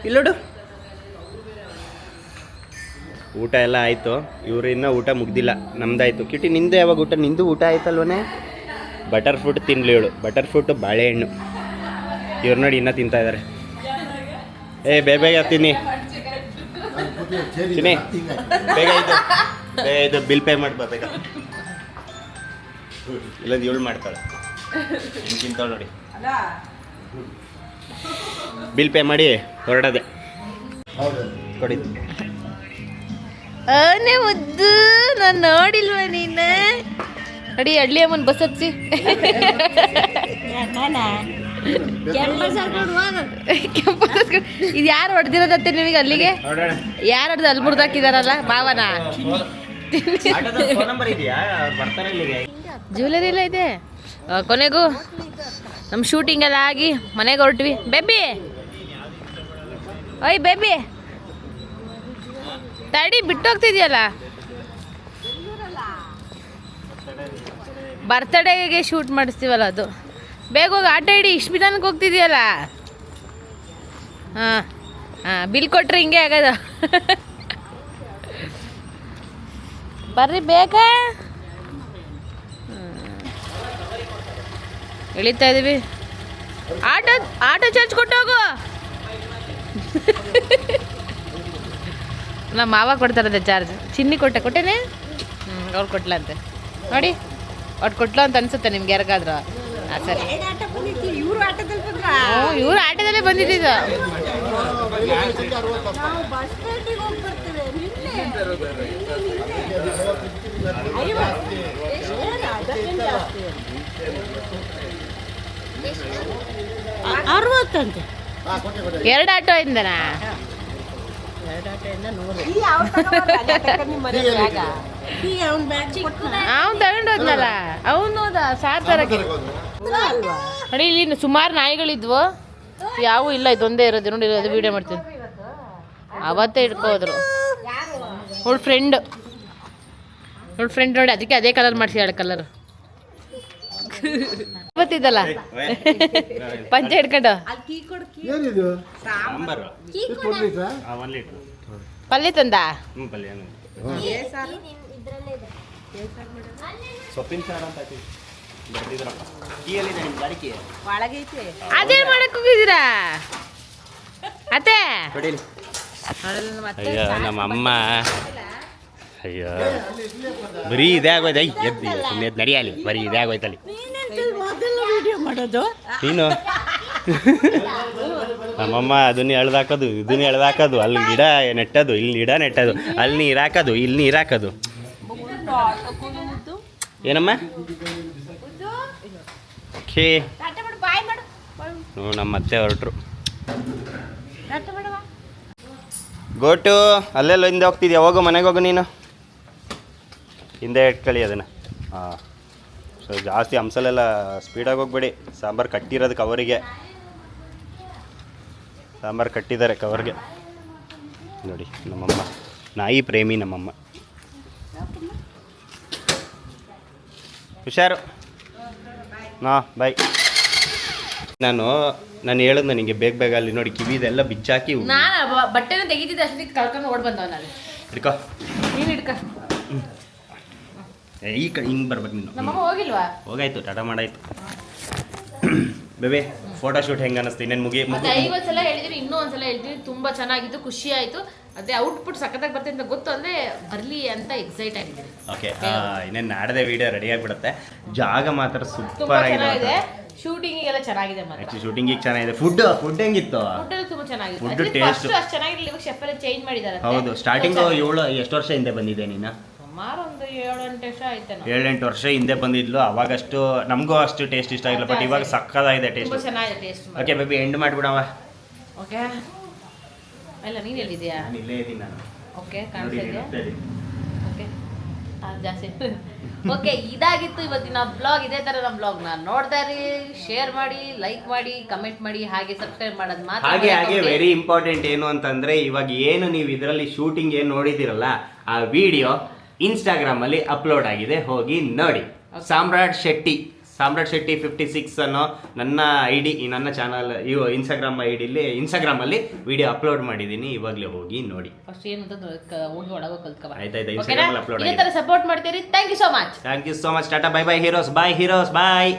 ಇಲ್ಲೋಡು. ಊಟ ಎಲ್ಲ ಆಯಿತು, ಇವರು ಇನ್ನೂ ಊಟ ಮುಗ್ದಿಲ್ಲ, ನಮ್ದಾಯಿತು. ಕ್ಯೂಟಿ ನಿಂದು ಯಾವಾಗ ಊಟ? ನಿಂದು ಊಟ ಆಯ್ತಲ್ವನೇ? ಬಟರ್ ಫ್ರೂಟ್ ತಿನ್ಲಿ ಇವಳು, ಬಟರ್ ಫ್ರೂಟು ಬಾಳೆಹಣ್ಣು. ಇವ್ರು ನೋಡಿ ಇನ್ನೂ ತಿಂತಾ ಇದ್ದಾರೆ. ಬೇಗ ತಿನ್ನಿ ತಿನ್ನಿ, ಬೇಗ ಇದು ಬಿಲ್ ಪೇ ಮಾಡಿ ಬೇಗ. ಇಲ್ಲದ ಇವಳು ಮಾಡ್ತಾಳೆ, ಹಿಂಗೆ ತಿಂತಾಳೆ ನೋಡಿ. ಬಿಲ್ ಪೇ ಮಾಡಿ ಹೊರಡೋದೆ. ಕೊಡಿ. ಅವನೇ ಮುದ್ದು, ನಾನು ನೋಡಿಲ್ವ ನೀನು? ಅಡಿ ಅಡ್ಲಿ ಅಮ್ಮನ ಬಸ್ ಹಚ್ಚಿ. ಇದು ಯಾರು ಹೊಡೆದಿರೋದತ್ತೆ ನಿಮಗೆ ಅಲ್ಲಿಗೆ? ಯಾರು ಹೊಡೆದು ಅಲ್ಲಿ ಮುರಿದಾಕಿದಾರಲ್ಲ ಮಾವನ? ಜ್ಯುವೆಲರಿ ಎಲ್ಲ ಇದೆ. ಕೊನೆಗೂ ನಮ್ಮ ಶೂಟಿಂಗ್ ಎಲ್ಲ ಆಗಿ ಮನೆಗೆ ಹೊರಟ್ವಿ. ಬೇಬಿ, ಓಯ್ ಬೇಬಿ, ತಡಿ ಬಿಟ್ಟೋಗ್ತಿದ್ಯಲ್ಲ. ಬರ್ತಡೇಗೆ ಶೂಟ್ ಮಾಡಿಸ್ತೀವಲ್ಲ ಅದು. ಬೇಗ ಹೋಗಿ ಆಟ ಇಡಿ, ಇಷ್ಮಿತಾನಕ್ಕೆ ಹೋಗ್ತಿದ್ಯಲ್ಲ. ಹಾಂ ಹಾಂ, ಬಿಲ್ ಕೊಟ್ರೆ ಹಿಂಗೆ ಆಗೋದು. ಬರ್ರಿ ಬೇಗ. ಇಳಿತಾ ಇದೀವಿ. ಆಟೋ ಚಾರ್ಜ್ ಕೊಟ್ಟು ಹೋಗು. ನಮ್ಮ ಮಾವ ಕೊಡ್ತಾರದೆ ಚಾರ್ಜ್. ಚಿನ್ನಿ ಕೊಟ್ಟೇನೆ. ಅವ್ರು ಕೊಟ್ಲಂತೆ ನೋಡಿ. ಅವ್ರು ಕೊಟ್ಲು ಅಂತ ಅನ್ಸುತ್ತೆ ನಿಮ್ಗೆ ಯಾರಿಗಾದ್ರು. ಹಾಂ ಸರಿ. ಇವ್ರು ಆಟದಲ್ಲೇ ಬಂದಿದ್ದು. ಅರವತ್ತಂತೆ. 2 ಆಟೋ ಇಂದನಾ? ಅವ್ನು ತಗೊಂಡು ಹೋದ್ನಲ್ಲ, ಅವನು ಹೋದ ಸಾರ್ ತರಕ್ಕೆ. ನೋಡಿ ಇಲ್ಲಿ ಸುಮಾರು ನಾಯಿಗಳಿದ್ವು, ಯಾವೂ ಇಲ್ಲ, ಇದೊಂದೇ ಇರೋದು. ನೋಡಿ ಅದು ವಿಡಿಯೋ ಮಾಡ್ತೀನಿ. ಅವತ್ತೇ ಇಟ್ಕೋದ್ರು. ಅವಳ ಫ್ರೆಂಡ್ ನೋಡಿ, ಅದಕ್ಕೆ ಅದೇ ಕಲರ್ ಮಾಡಿಸಿದಾಳೆ. ಕಲರ್ ಗೊತ್ತಿದ್ದಲ್ಲ, ಪಂಚೆ ಹಿಡ್ಕೊಂಡು ಏನಿದು ಸಾಂಬಾರು ಕೊಡ್ಲಿಕ್ಕ 1 ಲೀಟ್ರ್ ಪಲ್ಯ ತಂದ. ಪಲ್ಯ ಸೊಪ್ಪಿನ ಸಾರು ಅಂತ ಹಾಕಿ ಬರ್ತಿದ್ರಪ್ಪ. ಕೀಯಲ್ಲಿದೆ ನಿಮ್ಮ ಗಾಡಿ ಕೀ ಒಳಗೈತೆ. ಅದೇ ಮಾಡಕ್ ಹೋಗಿದ್ದೀರಾ ಅತ್ತೆ? ಕೊಡಿಲಿ. ಅಯ್ಯೋ ನಮ್ಮಮ್ಮ, ಅಯ್ಯೋ ಬರೀ ಇದೇ ಆಗೋಯ್ತು. ಎದ್ದು ಸುಮ್ಮನೆ ನಡಿಯಲಿ, ಬರೀ ಇದೇ ಆಗೋಯ್ತಲ್ಲಿ. ಮಾಡೋದು ನೀನು ನಮ್ಮಮ್ಮ ಅದನ್ನ ಎಳ್ದಾಕೋದು, ಇದನ್ನ ಎಳ್ದಾಕೋದು, ಅಲ್ಲಿ ಗಿಡ ನೆಟ್ಟದು, ಇಲ್ಲಿ ಗಿಡ ನೆಟ್ಟದು, ಅಲ್ಲಿ ನೀರು ಹಾಕೋದು, ಇಲ್ಲಿ ನೀರು ಹಾಕೋದು. ಏನಮ್ಮ ಖೇ ನಮ್ಮ ಅತ್ತೆ ಹೊರಟ್ರು. ಗೋಟು ಅಲ್ಲೆಲ್ಲ ಹಿಂದೆ ಹೋಗ್ತಿದ್ಯಾ? ಹೋಗು ಮನೆಗೆ ಹೋಗು ನೀನು. ಹಿಂದೆ ಇಟ್ಕೊಳ್ಳಿ ಅದನ್ನು. ಹಾಂ, ಸೊ ಜಾಸ್ತಿ ಹಂಸಲೆಲ್ಲ ಸ್ಪೀಡಾಗಿ ಹೋಗ್ಬೇಡಿ. ಸಾಂಬಾರು ಕಟ್ಟಿರೋದು ಕವರಿಗೆ, ಸಾಂಬಾರು ಕಟ್ಟಿದ್ದಾರೆ ಕವರ್ಗೆ. ನೋಡಿ ನಮ್ಮಮ್ಮ ನಾಯಿ ಪ್ರೇಮಿ ನಮ್ಮಮ್ಮ. ಹುಷಾರು. ಬಾಯ್. ನಾನು ಹೇಳಿದ್ ನನಗೆ ಬೇಗ ಅಲ್ಲಿ ನೋಡಿ ಕಿವಿದೆಲ್ಲ ಬಿಚ್ಚಾಕಿ ನಾನು ಬಟ್ಟೆನ ತೆಗಿತಿದ್ದೆ, ಅಷ್ಟೊತ್ತಿಗೆ ಕಳ್ಕೊಂಡು ಓಡ್ ಬಂದವ. ನಾನು ಹಿಡ್ಕೋ, ನೀನು ಹಿಡ್ಕ. ಈ ಕಡೆ ಹಿಂಗೆ ಬರ್ಬೇಕು ನೀನು. ನಮ್ಮಮ್ಮ ಹೋಗಿಲ್ವಾ? ಹೋಗಾಯ್ತು, ಟಾಟಾ ಮಾಡಾಯ್ತು. ಬೇಬೆ ಫೋಟೋ ಶೂಟ್ ಹೆಂಗೆ ಅನ್ನಿಸ್ತು? ಇನ್ನೇನು ಮತ್ತೆ 50 ಸಲ ಹೇಳಿದೀನಿ, ಇನ್ನೂ ಒಂದ್ಸಲ ಹೇಳ್ತೀನಿ. ತುಂಬಾ ಚೆನ್ನಾಗಿತ್ತು, ಖುಷಿ ಆಯ್ತು. ಅದೇ ಔಟ್ಪುಟ್ ಸಖತ್ತಾಗಿ ಬರ್ತದೆ ಅಂತ ಗೊತ್ತು, ಅಂದ್ರೆ ಬರ್ಲಿ ಅಂತ ಎಕ್ಸೈಟ್ ಆಗಿದ್ದೀನಿ. ಓಕೆ, ಇನ್ನೇನು ನಾಡದೆ ವಿಡಿಯೋ ರೆಡಿ ಆಗಿಬಿಡುತ್ತೆ. ಜಾಗ ಮಾತ್ರ ತುಂಬಾ ಸೂಪರ್ ಚೆನ್ನಾಗಿದೆ. ಆಗಿದೆ. ಶೂಟಿಂಗಿಗೆಲ್ಲ ಚೆನ್ನಾಗಿದೆ. ಮಾತ್ರ ಶೂಟಿಂಗಿಗೆ ಚೆನ್ನಾಗಿದೆ. ಫುಡ್ ಹೆಂಗಿತ್ತು? ಫುಡ್ ತುಂಬಾ ಚೆನ್ನಾಗಿದೆ. ಫುಡ್ ಫಸ್ಟ್ ಟೇಸ್ಟ್ ಅಷ್ಟು ಚೆನ್ನಾಗಿರಲಿಲ್ಲ, ಇವಾಗ ಶೆಫ್ ಎಲ್ಲ ಚೇಂಜ್ ಮಾಡಿದ್ದಾರೆ. ಹೌದು. ಸ್ಟಾರ್ಟಿಂಗು ಎಷ್ಟು ವರ್ಷ ಹಿಂದೆ ಬಂದಿದೆ ನೀನು? ಸುಮಾರು ಒಂದು 7-8 ವರ್ಷ ಆಯ್ತೇನೋ. 7-8 ವರ್ಷ ಹಿಂದೆ ಬಂದಿದ್ಲು. ಅವಾಗಷ್ಟು ನಮಗೂ ಅಷ್ಟು ಟೇಸ್ಟ್ ಇಷ್ಟ ಆಗಿಲ್ಲ, ಬಟ್ ಇವಾಗ ಸಕ್ಕದಾಗಿದೆ ಟೇಸ್ಟ್. ತುಂಬಾ ಚೆನ್ನಾಗಿದೆ ಟೇಸ್ಟ್. ಓಕೆ ಬೇಬಿ, ಎಂಡ್ ಮಾಡ್ಬಿಡವ. ಓಕೆ, ಅಲ್ಲ ನೀನು ಎಲ್ಲಿದ್ಯಾ? ನಾನು ಇಲ್ಲೇ ಇದ್ದೀನಿ ನಾನು. ಓಕೆ, ನೋಡಿ, ಕಾಣಿಸ್ತಾ ನೀನು ಇದೆಯಾ? ಹೋಗ್ತಾ ಇದ್ದೀನಿ. ಓಕೆ, ಜಾಸ್ತಿ. ಓಕೆ, ಇದಾಗಿತ್ತು ಇವತ್ತಿನ ಬ್ಲಾಗ್. ಇದೇ ಥರ ನಮ್ಮ ಬ್ಲಾಗ್ನ ನೋಡ್ತಾ ಇರಿ, ಶೇರ್ ಮಾಡಿ, ಲೈಕ್ ಮಾಡಿ, ಕಮೆಂಟ್ ಮಾಡಿ, ಹಾಗೆ ಸಬ್ಸ್ಕ್ರೈಬ್ ಮಾಡೋದು ಮಾತ್ರ. ಹಾಗೆ ವೆರಿ ಇಂಪಾರ್ಟೆಂಟ್ ಏನು ಅಂತಂದ್ರೆ, ಇವಾಗ ಏನು ನೀವು ಇದರಲ್ಲಿ ಶೂಟಿಂಗ್ ಏನು ನೋಡಿದಿರಲ್ಲ, ಆ ವಿಡಿಯೋ ಇನ್ಸ್ಟಾಗ್ರಾಮಲ್ಲಿ ಅಪ್ಲೋಡ್ ಆಗಿದೆ, ಹೋಗಿ ನೋಡಿ. ಸಾಮ್ರಾಟ್ ಶೆಟ್ಟಿ 56 ಅನ್ನೋ ನನ್ನ ID, ನನ್ನ ಚಾನಲ್ ಇನ್ಸ್ಟಾಗ್ರಾಮಲ್ಲಿ ವಿಡಿಯೋ ಅಪ್ಲೋಡ್ ಮಾಡಿದ್ದೀನಿ. ಇವಾಗಲೇ ಹೋಗಿ ನೋಡಿ. ಫಸ್ಟ್ ಏನು ಅಂತ ಹೋಗಿ ಒಳಗೆ ಕಲ್ತ್ಕೊ. ಆಯ್ತಾಯ್ತು, ಇನ್ಸ್ಟಾಗ್ರಾಮಲ್ಲಿ ಅಪ್ಲೋಡ್ ಇದೇ ಥರ ಸಪೋರ್ಟ್ ಮಾಡ್ತೀರಿ. Thank you so much. Tata, bye heroes, bye heroes, bye.